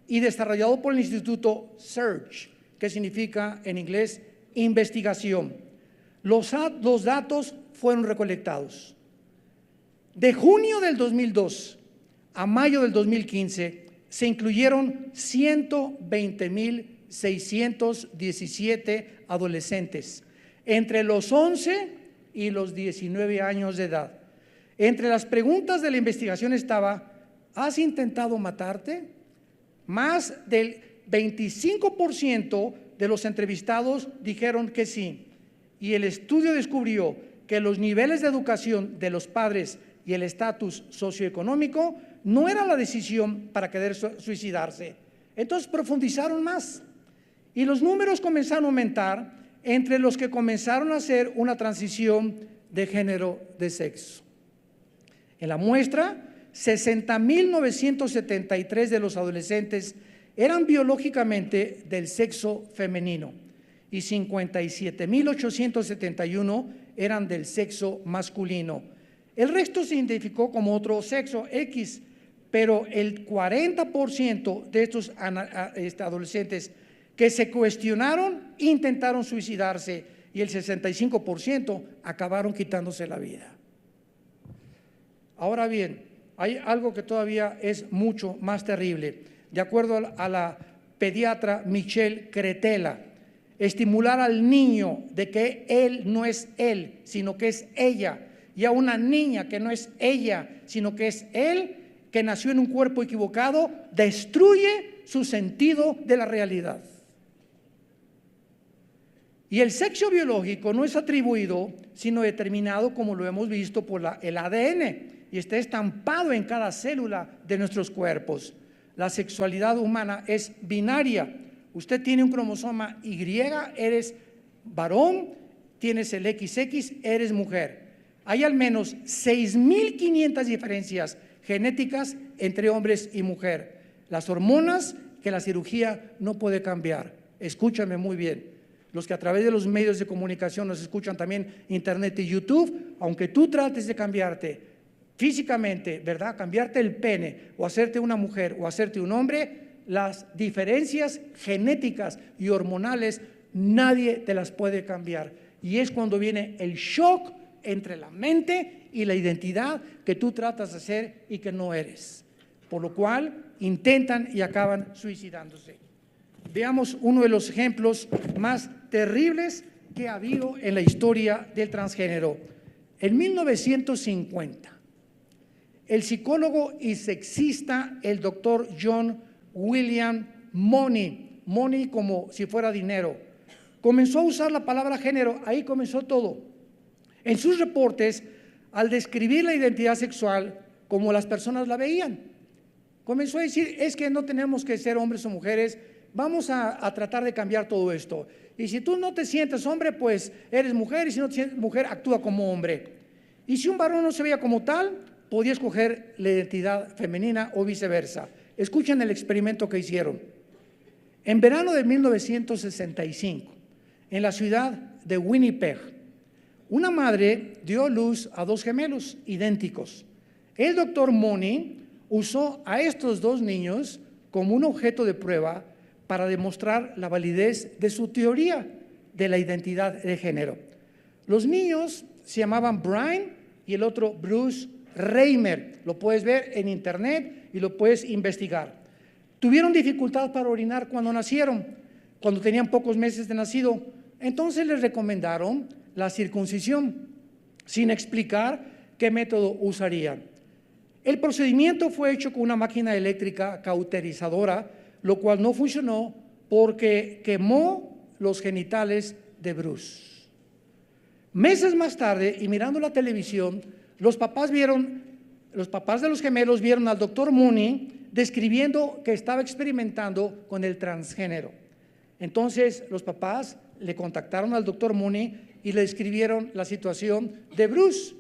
y desarrollado por el Instituto Search, que significa en inglés investigación. Los datos fueron recolectados. De junio del 2002 a mayo del 2015 se incluyeron 120,617 adolescentes entre los 11 y los 19 años de edad. Entre las preguntas de la investigación estaba: ¿has intentado matarte? Más del 25% de los entrevistados dijeron que sí, y el estudio descubrió que los niveles de educación de los padres y el estatus socioeconómico no era la decisión para querer suicidarse. Entonces profundizaron más y los números comenzaron a aumentar entre los que comenzaron a hacer una transición de género de sexo. En la muestra, 60,973 de los adolescentes eran biológicamente del sexo femenino y 57,871 eran del sexo masculino. El resto se identificó como otro sexo, X, pero el 40% de estos adolescentes que se cuestionaron intentaron suicidarse y el 65% acabaron quitándose la vida. Ahora bien, hay algo que todavía es mucho más terrible. De acuerdo a la pediatra Michelle Cretella, estimular al niño de que él no es él, sino que es ella, y a una niña que no es ella, sino que es él, que nació en un cuerpo equivocado, destruye su sentido de la realidad. Y el sexo biológico no es atribuido, sino determinado, como lo hemos visto, por el ADN, y está estampado en cada célula de nuestros cuerpos. La sexualidad humana es binaria. Usted tiene un cromosoma Y, eres varón, tienes el XX, eres mujer. Hay al menos 6,500 diferencias genéticas entre hombres y mujer. Las hormonas que la cirugía no puede cambiar. Escúchame muy bien. Los que a través de los medios de comunicación nos escuchan, también internet y YouTube, aunque tú trates de cambiarte físicamente, ¿verdad? Cambiarte el pene o hacerte una mujer o hacerte un hombre, las diferencias genéticas y hormonales nadie te las puede cambiar. Y es cuando viene el shock entre la mente y la identidad que tú tratas de ser y que no eres, por lo cual intentan y acaban suicidándose. veamos uno de los ejemplos más terribles que ha habido en la historia del transgénero. En 1950, el psicólogo y sexista, el doctor John William Money como si fuera dinero, comenzó a usar la palabra género. Ahí comenzó todo. En sus reportes, al describir la identidad sexual como las personas la veían, comenzó a decir: es que no tenemos que ser hombres o mujeres, vamos a tratar de cambiar todo esto. Y si tú no te sientes hombre, pues eres mujer, y si no te sientes mujer, actúa como hombre. Y si un varón no se veía como tal, podía escoger la identidad femenina o viceversa. Escuchen el experimento que hicieron. En verano de 1965, en la ciudad de Winnipeg, una madre dio luz a dos gemelos idénticos. El doctor Money usó a estos dos niños como un objeto de prueba para demostrar la validez de su teoría de la identidad de género. Los niños se llamaban Brian y el otro Bruce Reimer. Lo puedes ver en internet y lo puedes investigar. Tuvieron dificultad para orinar cuando nacieron, cuando tenían pocos meses de nacido. Entonces les recomendaron la circuncisión, sin explicar qué método usarían. El procedimiento fue hecho con una máquina eléctrica cauterizadora, lo cual no funcionó porque quemó los genitales de Bruce. Meses más tarde, y mirando la televisión, los papás de los gemelos vieron al doctor Money describiendo que estaba experimentando con el transgénero. Entonces los papás le contactaron al doctor Money y le describieron la situación de Bruce,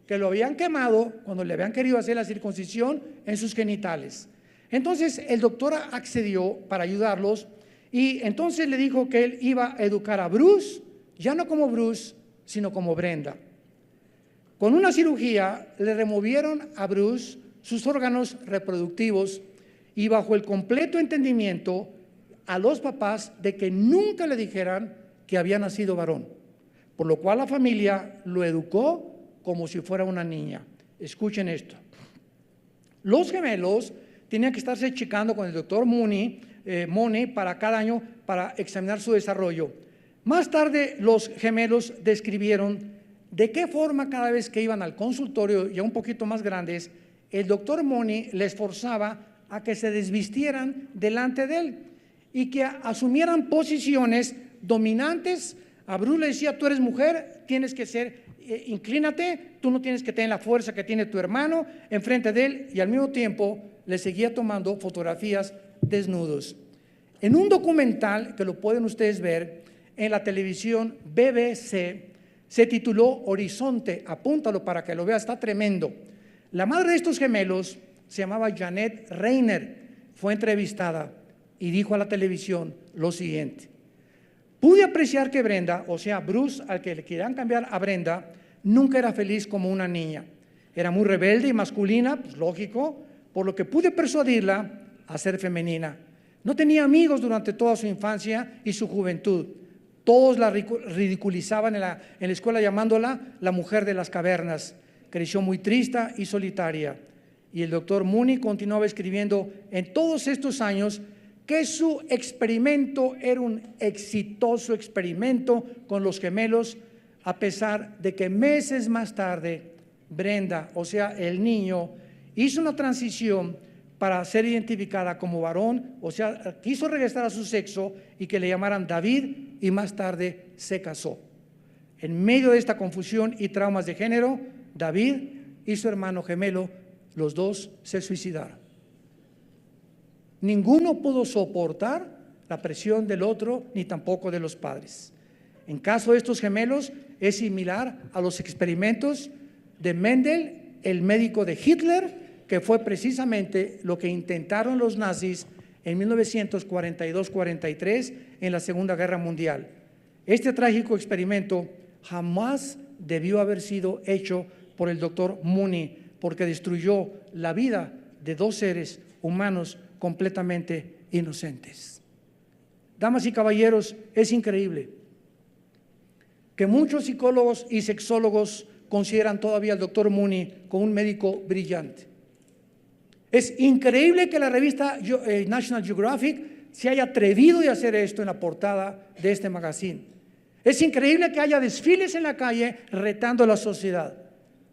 que lo habían quemado cuando le habían querido hacer la circuncisión en sus genitales. Entonces el doctor accedió para ayudarlos, y entonces le dijo que él iba a educar a Bruce, ya no como Bruce, sino como Brenda. Con una cirugía le removieron a Bruce sus órganos reproductivos, y bajo el completo entendimiento a los papás de que nunca le dijeran que había nacido varón, por lo cual la familia lo educó como si fuera una niña. Escuchen esto. Los gemelos tenían que estarse checando con el doctor Money para cada año para examinar su desarrollo. Más tarde los gemelos describieron de qué forma cada vez que iban al consultorio, ya un poquito más grandes, el doctor Money les forzaba a que se desvistieran delante de él y que asumieran posiciones dominantes. A Bruce le decía: tú eres mujer, tienes que ser, inclínate, tú no tienes que tener la fuerza que tiene tu hermano enfrente de él, y al mismo tiempo le seguía tomando fotografías desnudos. En un documental que lo pueden ustedes ver en la televisión BBC, se tituló Horizonte, apúntalo para que lo veas, está tremendo. La madre de estos gemelos se llamaba Janet Reiner, fue entrevistada y dijo a la televisión lo siguiente: pude apreciar que Brenda, o sea Bruce, al que le querían cambiar a Brenda, nunca era feliz como una niña. Era muy rebelde y masculina, pues lógico, por lo que pude persuadirla a ser femenina. No tenía amigos durante toda su infancia y su juventud. Todos la ridiculizaban en la escuela llamándola la mujer de las cavernas. Creció muy triste y solitaria. Y el doctor Money continuaba escribiendo en todos estos años que su experimento era un exitoso experimento con los gemelos, a pesar de que meses más tarde Brenda, o sea el niño, hizo una transición para ser identificada como varón, o sea quiso regresar a su sexo y que le llamaran David, y más tarde se casó. En medio de esta confusión y traumas de género, David y su hermano gemelo, los dos se suicidaron. Ninguno pudo soportar la presión del otro, ni tampoco de los padres. En caso de estos gemelos es similar a los experimentos de Mendel, el médico de Hitler, que fue precisamente lo que intentaron los nazis en 1942-43 en la Segunda Guerra Mundial. Este trágico experimento jamás debió haber sido hecho por el doctor Money, porque destruyó la vida de dos seres humanos completamente inocentes. Damas y caballeros, es increíble que muchos psicólogos y sexólogos consideran todavía al doctor Money como un médico brillante. Es increíble que la revista National Geographic se haya atrevido de hacer esto en la portada de este magazine. Es increíble que haya desfiles en la calle retando a la sociedad,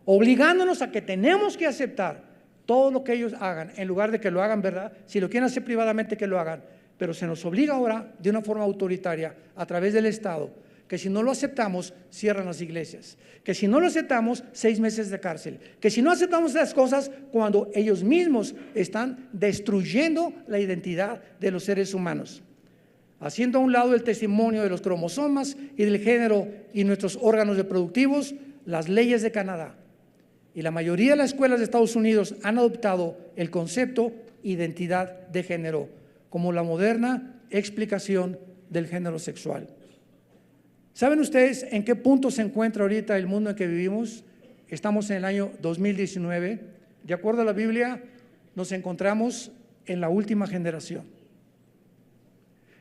obligándonos a que tenemos que aceptar todo lo que ellos hagan, en lugar de que lo hagan, ¿verdad? Si lo quieren hacer privadamente, que lo hagan, pero se nos obliga ahora de una forma autoritaria a través del Estado, que si no lo aceptamos, cierran las iglesias, que si no lo aceptamos, 6 meses de cárcel, que si no aceptamos esas cosas, cuando ellos mismos están destruyendo la identidad de los seres humanos, haciendo a un lado el testimonio de los cromosomas y del género y nuestros órganos reproductivos, las leyes de Canadá. Y la mayoría de las escuelas de Estados Unidos han adoptado el concepto identidad de género como la moderna explicación del género sexual. ¿Saben ustedes en qué punto se encuentra ahorita el mundo en que vivimos? Estamos en el año 2019. De acuerdo a la Biblia, nos encontramos en la última generación.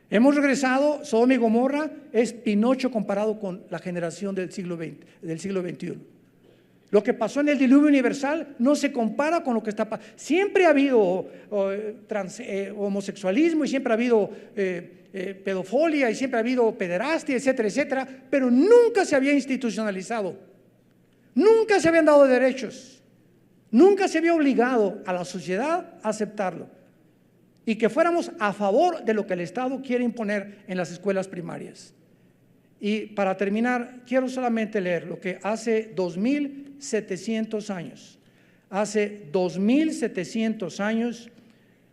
Hemos regresado, Sodoma y Gomorra es Pinocho comparado con la generación del siglo XXI. Lo que pasó en el diluvio universal no se compara con lo que está pasando. Siempre ha habido homosexualismo y siempre ha habido pedofilia y siempre ha habido pederastia, etcétera, etcétera, pero nunca se había institucionalizado, nunca se habían dado derechos, nunca se había obligado a la sociedad a aceptarlo y que fuéramos a favor de lo que el Estado quiere imponer en las escuelas primarias. Y para terminar, quiero solamente leer lo que hace 2700 años,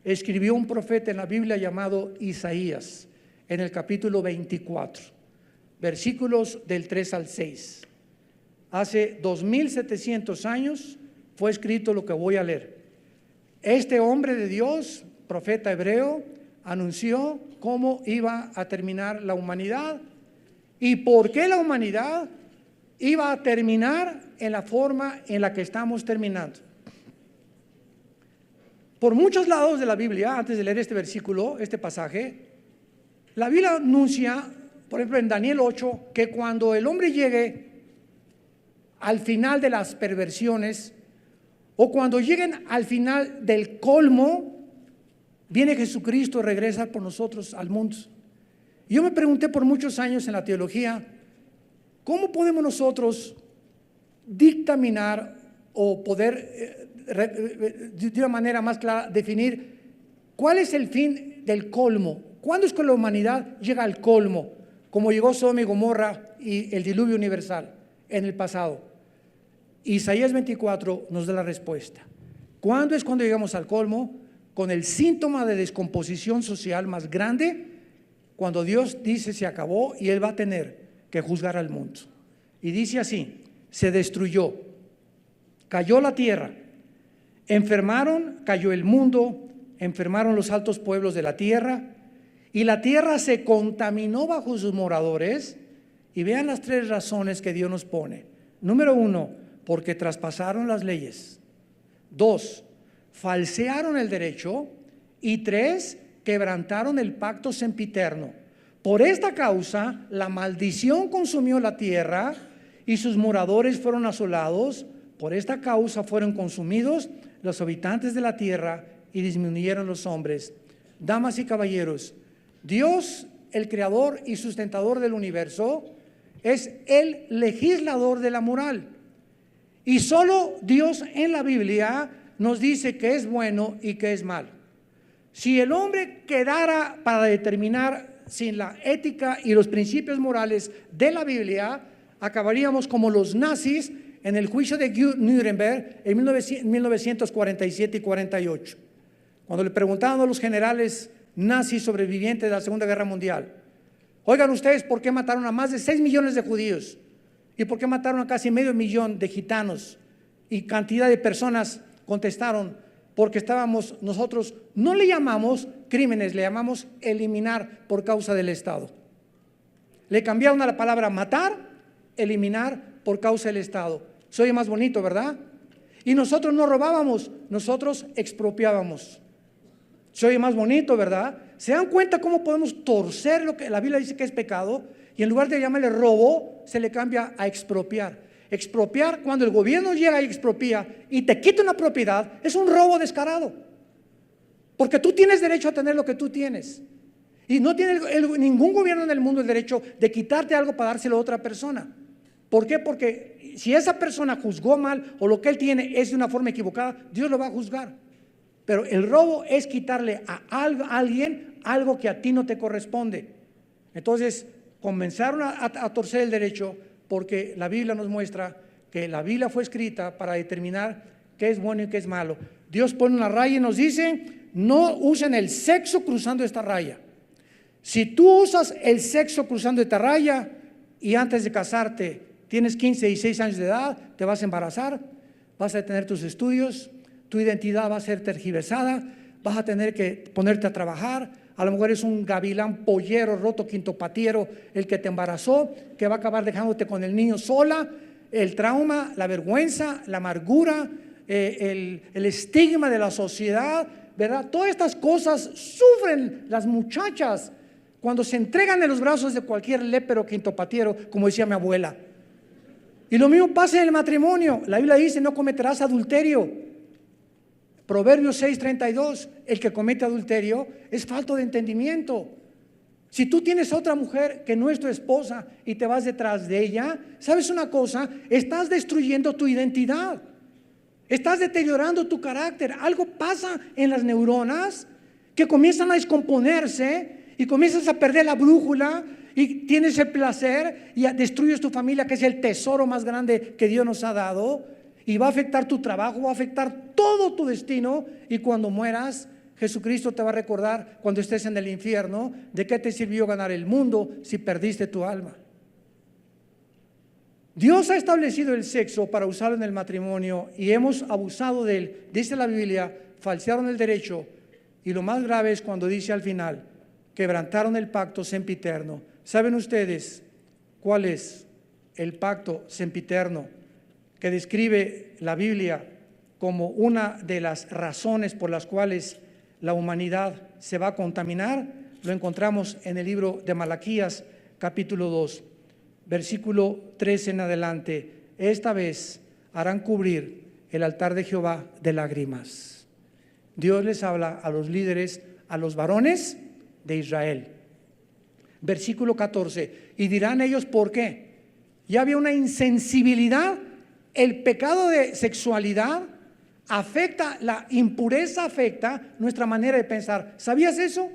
escribió un profeta en la Biblia llamado Isaías, en el capítulo 24, versículos del 3 al 6. Hace 2700 años fue escrito lo que voy a leer. Este hombre de Dios, profeta hebreo, anunció cómo iba a terminar la humanidad y por qué la humanidad iba a terminar en la forma en la que estamos terminando. Por muchos lados de la Biblia, antes de leer este versículo, este pasaje, la Biblia anuncia, por ejemplo en Daniel 8, que cuando el hombre llegue al final de las perversiones o cuando lleguen al final del colmo, viene Jesucristo y regresa por nosotros al mundo. Yo me pregunté por muchos años en la teología, ¿cómo podemos nosotros dictaminar o poder de una manera más clara definir cuál es el fin del colmo? ¿Cuándo es que la humanidad llega al colmo? Como llegó Sodoma y Gomorra y el diluvio universal en el pasado. Isaías 24 nos da la respuesta. ¿Cuándo es cuando llegamos al colmo? Con el síntoma de descomposición social más grande, cuando Dios dice se acabó y Él va a tener que juzgar al mundo. Y dice así: se destruyó, cayó la tierra, enfermaron, cayó el mundo, enfermaron los altos pueblos de la tierra, y la tierra se contaminó bajo sus moradores. Y vean las 3 razones que Dios nos pone. Número 1, porque traspasaron las leyes. 2, falsearon el derecho. Y 3, quebrantaron el pacto sempiterno. Por esta causa, la maldición consumió la tierra y sus moradores fueron asolados. Por esta causa fueron consumidos los habitantes de la tierra y disminuyeron los hombres. Damas y caballeros, Dios, el creador y sustentador del universo, es el legislador de la moral. Y solo Dios en la Biblia nos dice que es bueno y que es malo. Si el hombre quedara para determinar sin la ética y los principios morales de la Biblia, acabaríamos como los nazis en el juicio de Nuremberg en 1947 y 48. Cuando le preguntaban a los generales nazis sobrevivientes de la Segunda Guerra Mundial: oigan ustedes, ¿por qué mataron a más de 6 millones de judíos? ¿Y por qué mataron a casi medio millón de gitanos? Y cantidad de personas contestaron: porque nosotros no le llamamos crímenes, le llamamos eliminar por causa del Estado. Le cambiaron a la palabra matar, eliminar por causa del Estado. Se oye más bonito, ¿verdad? Y nosotros no robábamos, nosotros expropiábamos. Se oye más bonito, ¿verdad? ¿Se dan cuenta cómo podemos torcer lo que la Biblia dice que es pecado? Y en lugar de llamarle robo, se le cambia a expropiar. Expropiar, cuando el gobierno llega y expropia y te quita una propiedad, es un robo descarado. Porque tú tienes derecho a tener lo que tú tienes. Y no tiene ningún gobierno en el mundo el derecho de quitarte algo para dárselo a otra persona. ¿Por qué? Porque si esa persona juzgó mal o lo que él tiene es de una forma equivocada, Dios lo va a juzgar. Pero el robo es quitarle a alguien algo que a ti no te corresponde. Entonces comenzaron a torcer el derecho, porque la Biblia nos muestra que la Biblia fue escrita para determinar qué es bueno y qué es malo. Dios pone una raya y nos dice: no usen el sexo cruzando esta raya. Si tú usas el sexo cruzando esta raya y antes de casarte tienes 15 y 6 años de edad, te vas a embarazar, vas a tener tus estudios, tu identidad va a ser tergiversada, vas a tener que ponerte a trabajar. A lo mejor es un gavilán pollero, roto, quintopatiero el que te embarazó, que va a acabar dejándote con el niño sola. El trauma, la vergüenza, la amargura, el estigma de la sociedad, ¿verdad? Todas estas cosas sufren las muchachas cuando se entregan en los brazos de cualquier lépero quintopatiero, como decía mi abuela. Y lo mismo pasa en el matrimonio. La Biblia dice: no cometerás adulterio. Proverbios 6:32, el que comete adulterio es falto de entendimiento. Si tú tienes a otra mujer que no es tu esposa y te vas detrás de ella, ¿sabes una cosa? Estás destruyendo tu identidad, estás deteriorando tu carácter. Algo pasa en las neuronas que comienzan a descomponerse y comienzas a perder la brújula y tienes el placer y destruyes tu familia, que es el tesoro más grande que Dios nos ha dado. Y va a afectar tu trabajo, va a afectar todo tu destino. Y cuando mueras, Jesucristo te va a recordar, cuando estés en el infierno, de qué te sirvió ganar el mundo si perdiste tu alma. Dios ha establecido el sexo para usarlo en el matrimonio y hemos abusado de él. Dice la Biblia: falsearon el derecho. Y lo más grave es cuando dice al final: quebrantaron el pacto sempiterno. ¿Saben ustedes cuál es el pacto sempiterno que describe la Biblia como una de las razones por las cuales la humanidad se va a contaminar? Lo encontramos en el libro de Malaquías, capítulo 2, versículo 13 en adelante. Esta vez harán cubrir el altar de Jehová de lágrimas. Dios les habla a los líderes, a los varones de Israel. Versículo 14, y dirán ellos: ¿por qué? Ya había una insensibilidad. El pecado de sexualidad afecta, la impureza afecta nuestra manera de pensar. ¿Sabías eso?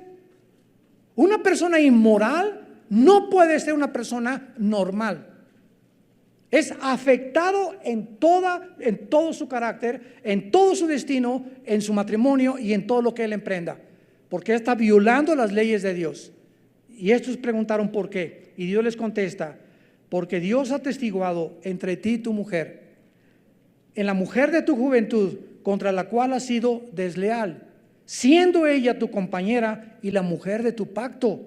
Una persona inmoral no puede ser una persona normal. Es afectado en todo su carácter, en todo su destino, en su matrimonio y en todo lo que él emprenda, porque está violando las leyes de Dios. Y estos preguntaron por qué, y Dios les contesta: porque Dios ha atestiguado entre ti y tu mujer, en la mujer de tu juventud, contra la cual has sido desleal, siendo ella tu compañera y la mujer de tu pacto.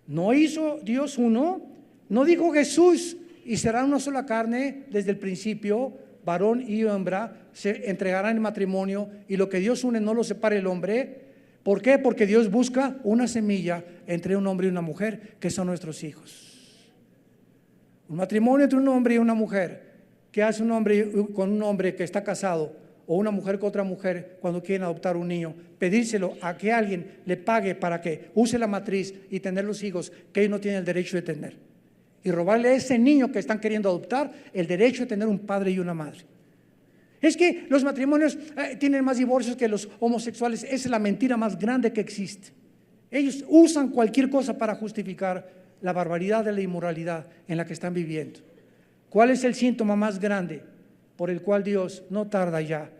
¿No hizo Dios uno? ¿No dijo Jesús: y serán una sola carne desde el principio, varón y hembra se entregarán en matrimonio, y lo que Dios une no lo separe el hombre? ¿Por qué? Porque Dios busca una semilla entre un hombre y una mujer, que son nuestros hijos. Un matrimonio entre un hombre y una mujer. ¿Qué hace un hombre con un hombre que está casado, o una mujer con otra mujer cuando quieren adoptar un niño? Pedírselo a que alguien le pague para que use la matriz y tener los hijos que ellos no tienen el derecho de tener, y robarle a ese niño que están queriendo adoptar el derecho de tener un padre y una madre. Es que los matrimonios tienen más divorcios que los homosexuales. Esa es la mentira más grande que existe. Ellos usan cualquier cosa para justificar la barbaridad de la inmoralidad en la que están viviendo. ¿Cuál es el síntoma más grande por el cual Dios no tarda ya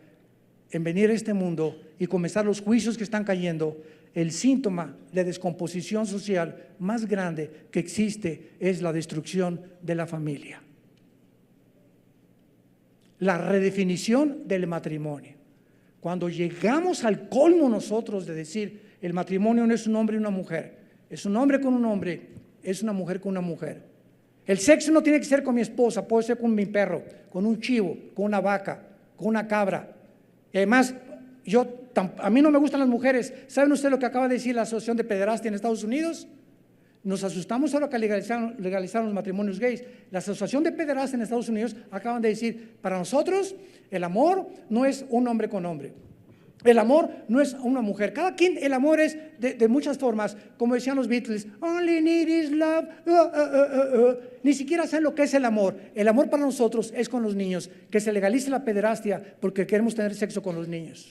en venir a este mundo y comenzar los juicios que están cayendo? El síntoma de descomposición social más grande que existe es la destrucción de la familia. La redefinición del matrimonio. Cuando llegamos al colmo nosotros de decir: el matrimonio no es un hombre y una mujer, es un hombre con un hombre, es una mujer con una mujer. El sexo no tiene que ser con mi esposa, puede ser con mi perro, con un chivo, con una vaca, con una cabra. Y además, a mí no me gustan las mujeres. ¿Saben ustedes lo que acaba de decir la Asociación de Pederastia en Estados Unidos? Nos asustamos ahora que legalizaron los matrimonios gays. La Asociación de Pederastas en Estados Unidos acaban de decir: para nosotros el amor no es un hombre con hombre, El amor no es a una mujer. Cada quien, el amor es de muchas formas. Como decían los Beatles, only need is love. Ni siquiera saben lo que es el amor. El amor para nosotros es con los niños. Que se legalice la pederastia porque queremos tener sexo con los niños.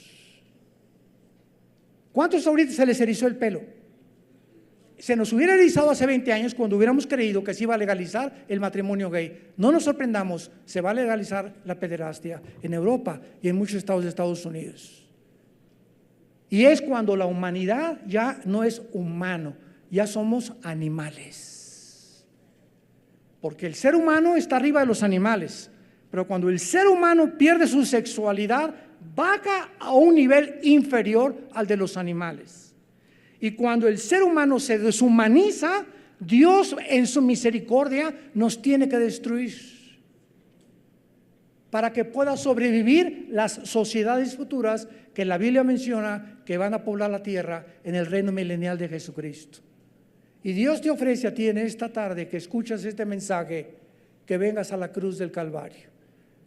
¿Cuántos ahorita se les erizó el pelo? Se nos hubiera erizado hace 20 años cuando hubiéramos creído que se iba a legalizar el matrimonio gay. No nos sorprendamos, se va a legalizar la pederastia en Europa y en muchos estados de Estados Unidos. Y es cuando la humanidad ya no es humano, ya somos animales. Porque el ser humano está arriba de los animales, pero cuando el ser humano pierde su sexualidad, baja a un nivel inferior al de los animales. Y cuando el ser humano se deshumaniza, Dios en su misericordia nos tiene que destruir para que pueda sobrevivir las sociedades futuras que la Biblia menciona que van a poblar la tierra en el reino milenial de Jesucristo. Y Dios te ofrece a ti en esta tarde que escuchas este mensaje, que vengas a la cruz del Calvario.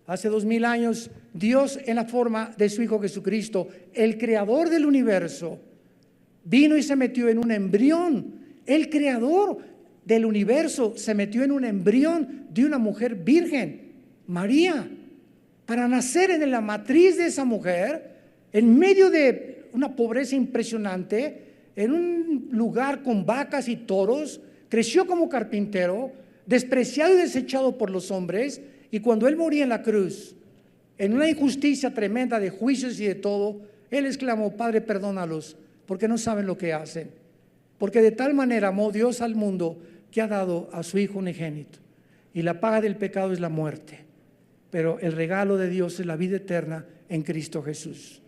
Hace 2000 años, Dios en la forma de su Hijo Jesucristo, el creador del universo, vino y se metió en un embrión. El creador del universo se metió en un embrión de una mujer virgen, María, para nacer en la matriz de esa mujer, en medio de una pobreza impresionante, en un lugar con vacas y toros. Creció como carpintero, despreciado y desechado por los hombres. Y cuando él moría en la cruz, en una injusticia tremenda de juicios y de todo, él exclamó: Padre, perdónalos, porque no saben lo que hacen. Porque de tal manera amó Dios al mundo que ha dado a su Hijo unigénito. Y la paga del pecado es la muerte, pero el regalo de Dios es la vida eterna en Cristo Jesús.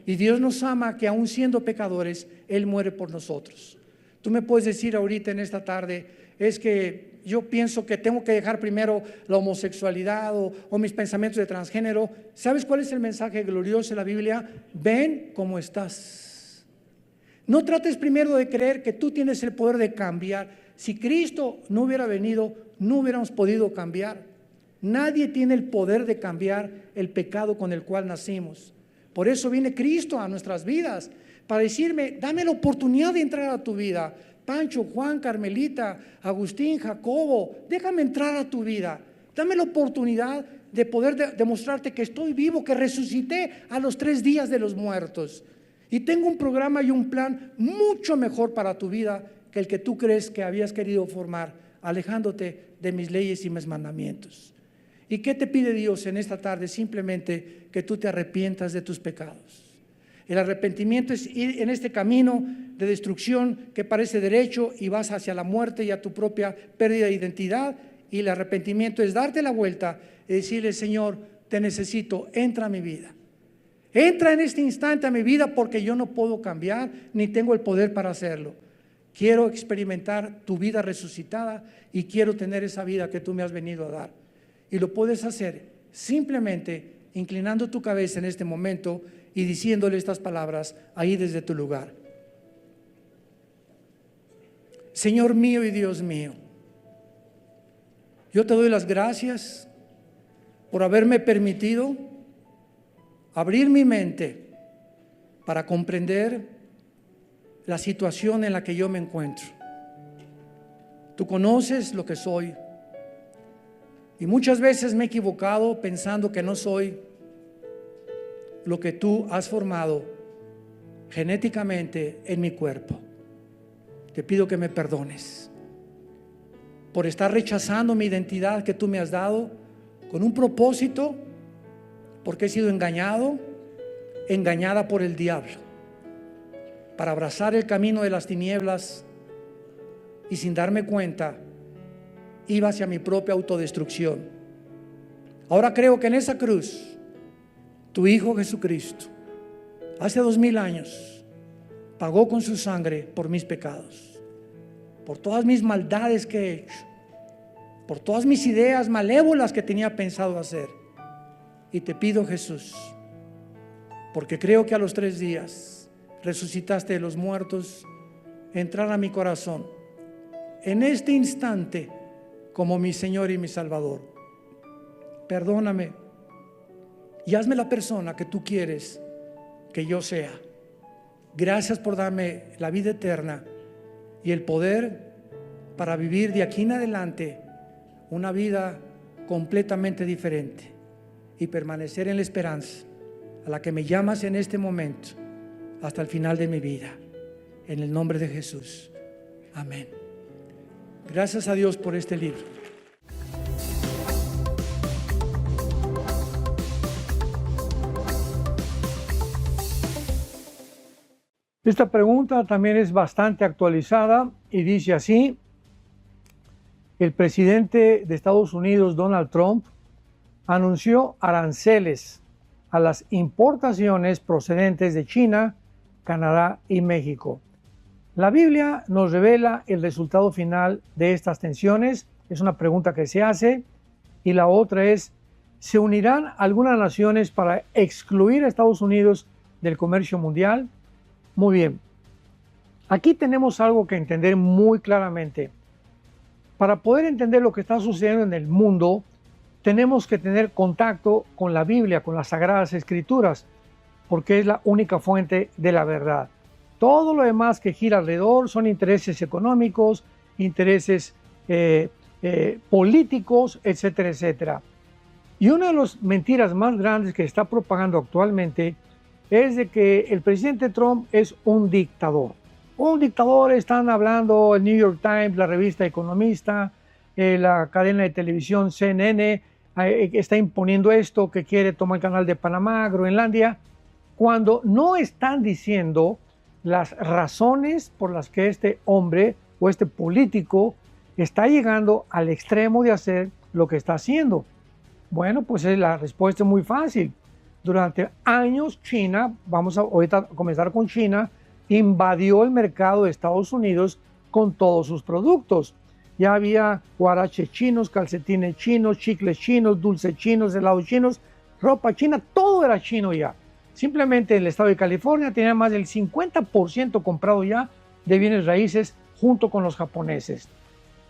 Y Dios nos ama, que aún siendo pecadores, Él muere por nosotros. Tú me puedes decir ahorita en esta tarde: es que yo pienso que tengo que dejar primero la homosexualidad o mis pensamientos de transgénero. ¿Sabes cuál es el mensaje glorioso de la Biblia? Ven como estás. No trates primero de creer que tú tienes el poder de cambiar. Si Cristo no hubiera venido, no hubiéramos podido cambiar. Nadie tiene el poder de cambiar el pecado con el cual nacimos. Por eso viene Cristo a nuestras vidas, para decirme: dame la oportunidad de entrar a tu vida. Pancho, Juan, Carmelita, Agustín, Jacobo, déjame entrar a tu vida. Dame la oportunidad de poder demostrarte que estoy vivo, que resucité a los 3 días de los muertos. Y tengo un programa y un plan mucho mejor para tu vida que el que tú crees que habías querido formar, alejándote de mis leyes y mis mandamientos. ¿Y qué te pide Dios en esta tarde? Simplemente que tú te arrepientas de tus pecados. El arrepentimiento es ir en este camino de destrucción que parece derecho y vas hacia la muerte y a tu propia pérdida de identidad. Y el arrepentimiento es darte la vuelta y decirle: Señor, te necesito, entra a mi vida. Entra en este instante a mi vida, porque yo no puedo cambiar ni tengo el poder para hacerlo. Quiero experimentar tu vida resucitada y quiero tener esa vida que tú me has venido a dar. Y lo puedes hacer simplemente inclinando tu cabeza en este momento y diciéndole estas palabras ahí desde tu lugar. Señor mío y Dios mío, yo te doy las gracias por haberme permitido abrir mi mente para comprender la situación en la que yo me encuentro. Tú conoces lo que soy. Y muchas veces me he equivocado pensando que no soy lo que tú has formado genéticamente en mi cuerpo. Te pido que me perdones por estar rechazando mi identidad que tú me has dado con un propósito, porque he sido engañada por el diablo, para abrazar el camino de las tinieblas y sin darme cuenta iba hacia mi propia autodestrucción. Ahora creo que en esa cruz tu Hijo Jesucristo, hace 2000 años, pagó con su sangre por mis pecados, por todas mis maldades que he hecho, por todas mis ideas malévolas que tenía pensado hacer. Y te pido, Jesús, porque creo que a los 3 días resucitaste de los muertos, entrar a mi corazón en este instante como mi Señor y mi Salvador. Perdóname y hazme la persona que tú quieres que yo sea. Gracias por darme la vida eterna y el poder para vivir de aquí en adelante una vida completamente diferente y permanecer en la esperanza a la que me llamas en este momento hasta el final de mi vida. En el nombre de Jesús. Amén. Gracias a Dios por este libro. Esta pregunta también es bastante actualizada y dice así: el presidente de Estados Unidos, Donald Trump, anunció aranceles a las importaciones procedentes de China, Canadá y México. La Biblia nos revela el resultado final de estas tensiones. Es una pregunta que se hace. Y la otra es: ¿se unirán algunas naciones para excluir a Estados Unidos del comercio mundial? Muy bien. Aquí tenemos algo que entender muy claramente. Para poder entender lo que está sucediendo en el mundo, tenemos que tener contacto con la Biblia, con las Sagradas Escrituras, porque es la única fuente de la verdad. Todo lo demás que gira alrededor son intereses económicos, intereses políticos, etcétera, etcétera. Y una de las mentiras más grandes que está propagando actualmente es de que el presidente Trump es un dictador. Un dictador, están hablando el New York Times, la revista Economista, la cadena de televisión CNN, está imponiendo esto, que quiere tomar el canal de Panamá, Groenlandia, cuando no están diciendo las razones por las que este hombre o este político está llegando al extremo de hacer lo que está haciendo. Bueno, pues la respuesta es muy fácil. Durante años China, vamos a ahorita comenzar con China, invadió el mercado de Estados Unidos con todos sus productos. Ya había huaraches chinos, calcetines chinos, chicles chinos, dulces chinos, helados chinos, ropa china, todo era chino ya. Simplemente el estado de California tenía más del 50% comprado ya de bienes raíces junto con los japoneses.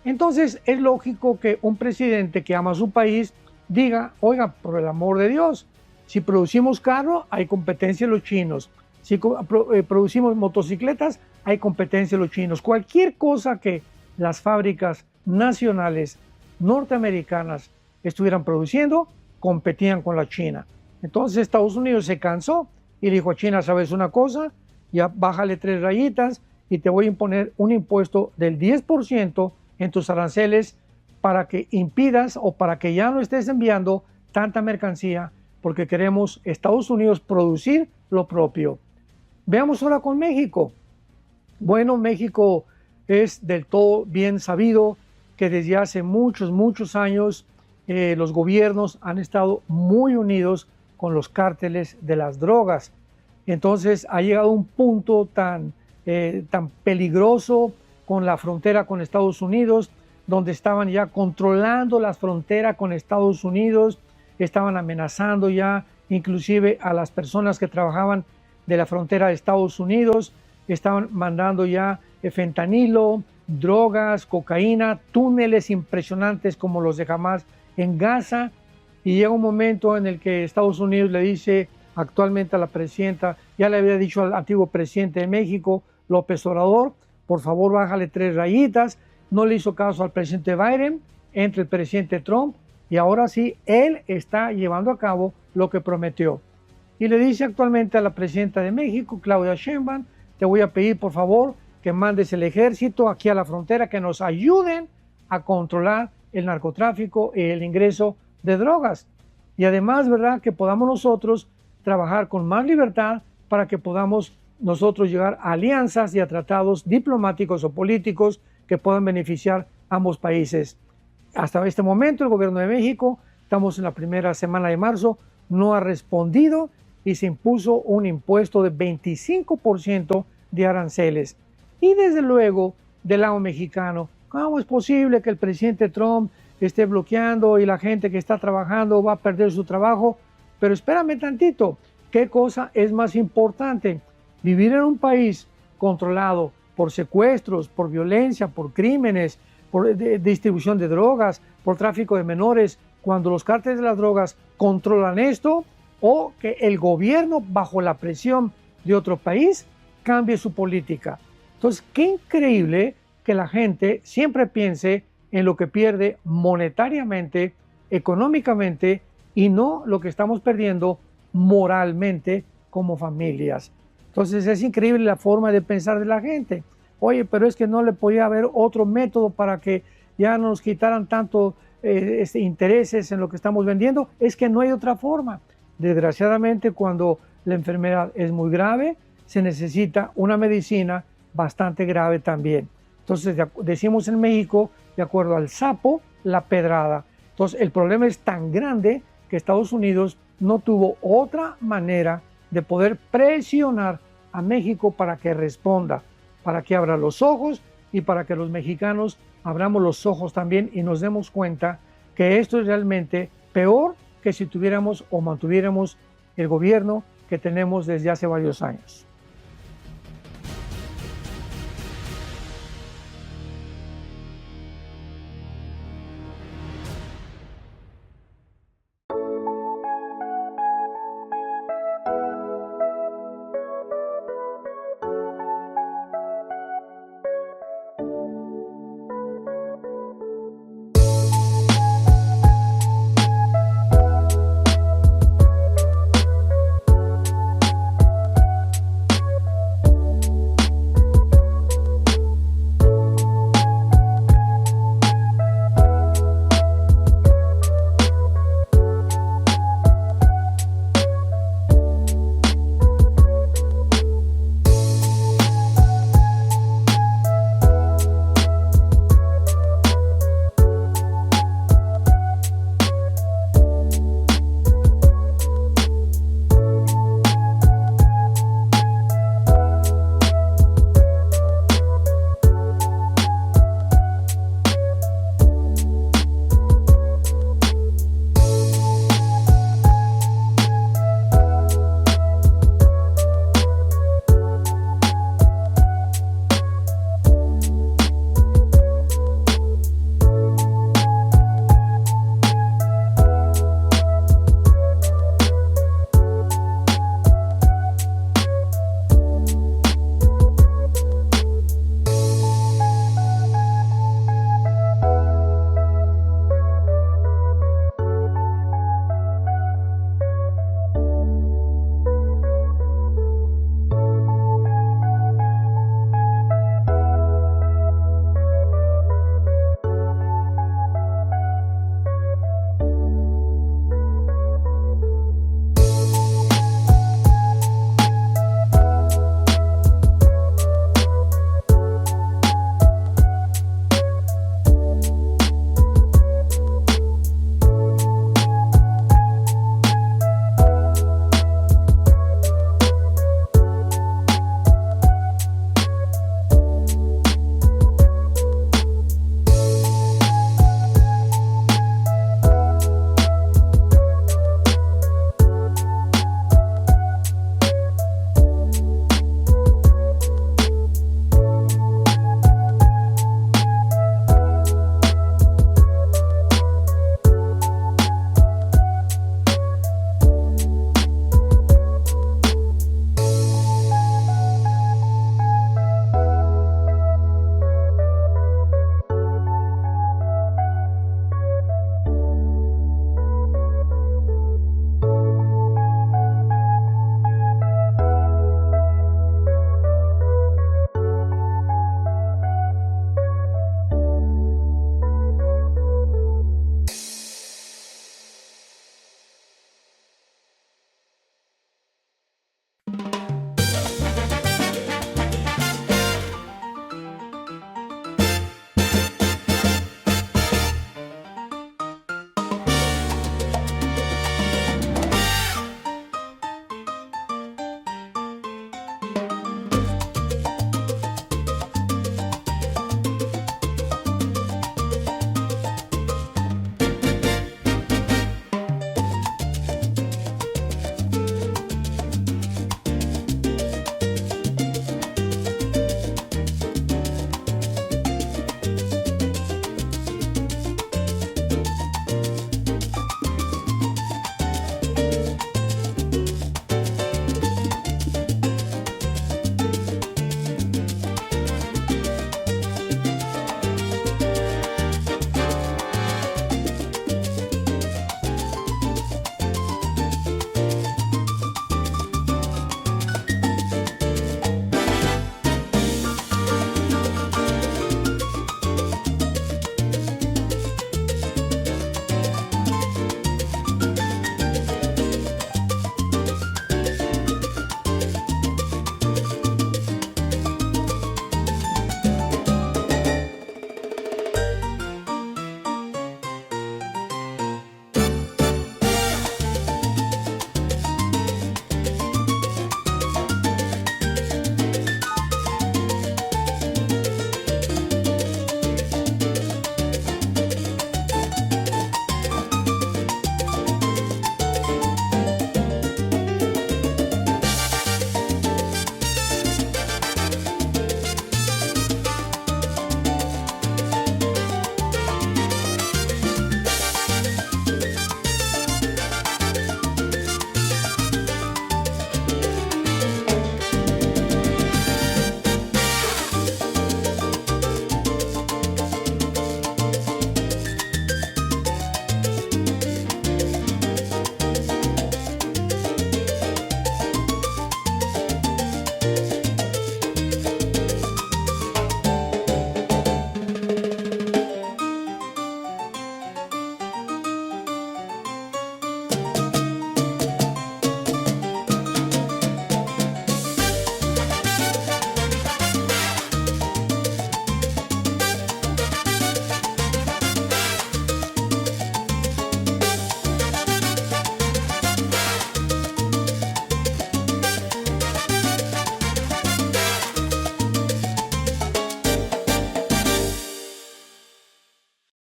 Entonces es lógico que un presidente que ama a su país diga: oiga, por el amor de Dios, si producimos carro, hay competencia de los chinos. Si producimos motocicletas, hay competencia de los chinos. Cualquier cosa que las fábricas nacionales norteamericanas estuvieran produciendo, competían con la China. Entonces Estados Unidos se cansó y le dijo a China: ¿sabes una cosa? Ya bájale 3 rayitas y te voy a imponer un impuesto del 10% en tus aranceles para que impidas o para que ya no estés enviando tanta mercancía, porque queremos Estados Unidos producir lo propio. Veamos ahora con México. Bueno, México es del todo bien sabido que desde hace muchos años los gobiernos han estado muy unidos con los cárteles de las drogas. Entonces ha llegado un punto tan peligroso con la frontera con Estados Unidos, donde estaban ya controlando la frontera con Estados Unidos, estaban amenazando ya inclusive a las personas que trabajaban de la frontera de Estados Unidos, estaban mandando ya fentanilo, drogas, cocaína, túneles impresionantes como los de Hamas en Gaza. Y llega un momento en el que Estados Unidos le dice actualmente a la presidenta, ya le había dicho al antiguo presidente de México, López Obrador: por favor bájale 3 rayitas. No le hizo caso al presidente Biden, entre el presidente Trump, y ahora sí, él está llevando a cabo lo que prometió. Y le dice actualmente a la presidenta de México, Claudia Sheinbaum: te voy a pedir por favor que mandes el ejército aquí a la frontera, que nos ayuden a controlar el narcotráfico y el ingreso de drogas. Y además, ¿verdad?, que podamos nosotros trabajar con más libertad para que podamos nosotros llegar a alianzas y a tratados diplomáticos o políticos que puedan beneficiar a ambos países. Hasta este momento el gobierno de México, estamos en la primera semana de marzo, no ha respondido y se impuso un impuesto de 25% de aranceles. Y desde luego, del lado mexicano, ¿cómo es posible que el presidente Trump esté bloqueando y la gente que está trabajando va a perder su trabajo? Pero espérame tantito, ¿qué cosa es más importante? Vivir en un país controlado por secuestros, por violencia, por crímenes, por distribución de drogas, por tráfico de menores. Cuando los cárteles de las drogas controlan esto, o que el gobierno, bajo la presión de otro país, cambie su política. Entonces, qué increíble que la gente siempre piense en lo que pierde monetariamente, económicamente, y no lo que estamos perdiendo moralmente como familias. Entonces es increíble la forma de pensar de la gente. Oye, pero es que no le podía haber otro método para que ya no nos quitaran tanto intereses en lo que estamos vendiendo. Es que no hay otra forma. Desgraciadamente, cuando la enfermedad es muy grave, se necesita una medicina bastante grave también. Entonces, decimos en México, de acuerdo al sapo, la pedrada. Entonces, el problema es tan grande que Estados Unidos no tuvo otra manera de poder presionar a México para que responda, para que abra los ojos y para que los mexicanos abramos los ojos también y nos demos cuenta que esto es realmente peor que si tuviéramos o mantuviéramos el gobierno que tenemos desde hace varios años.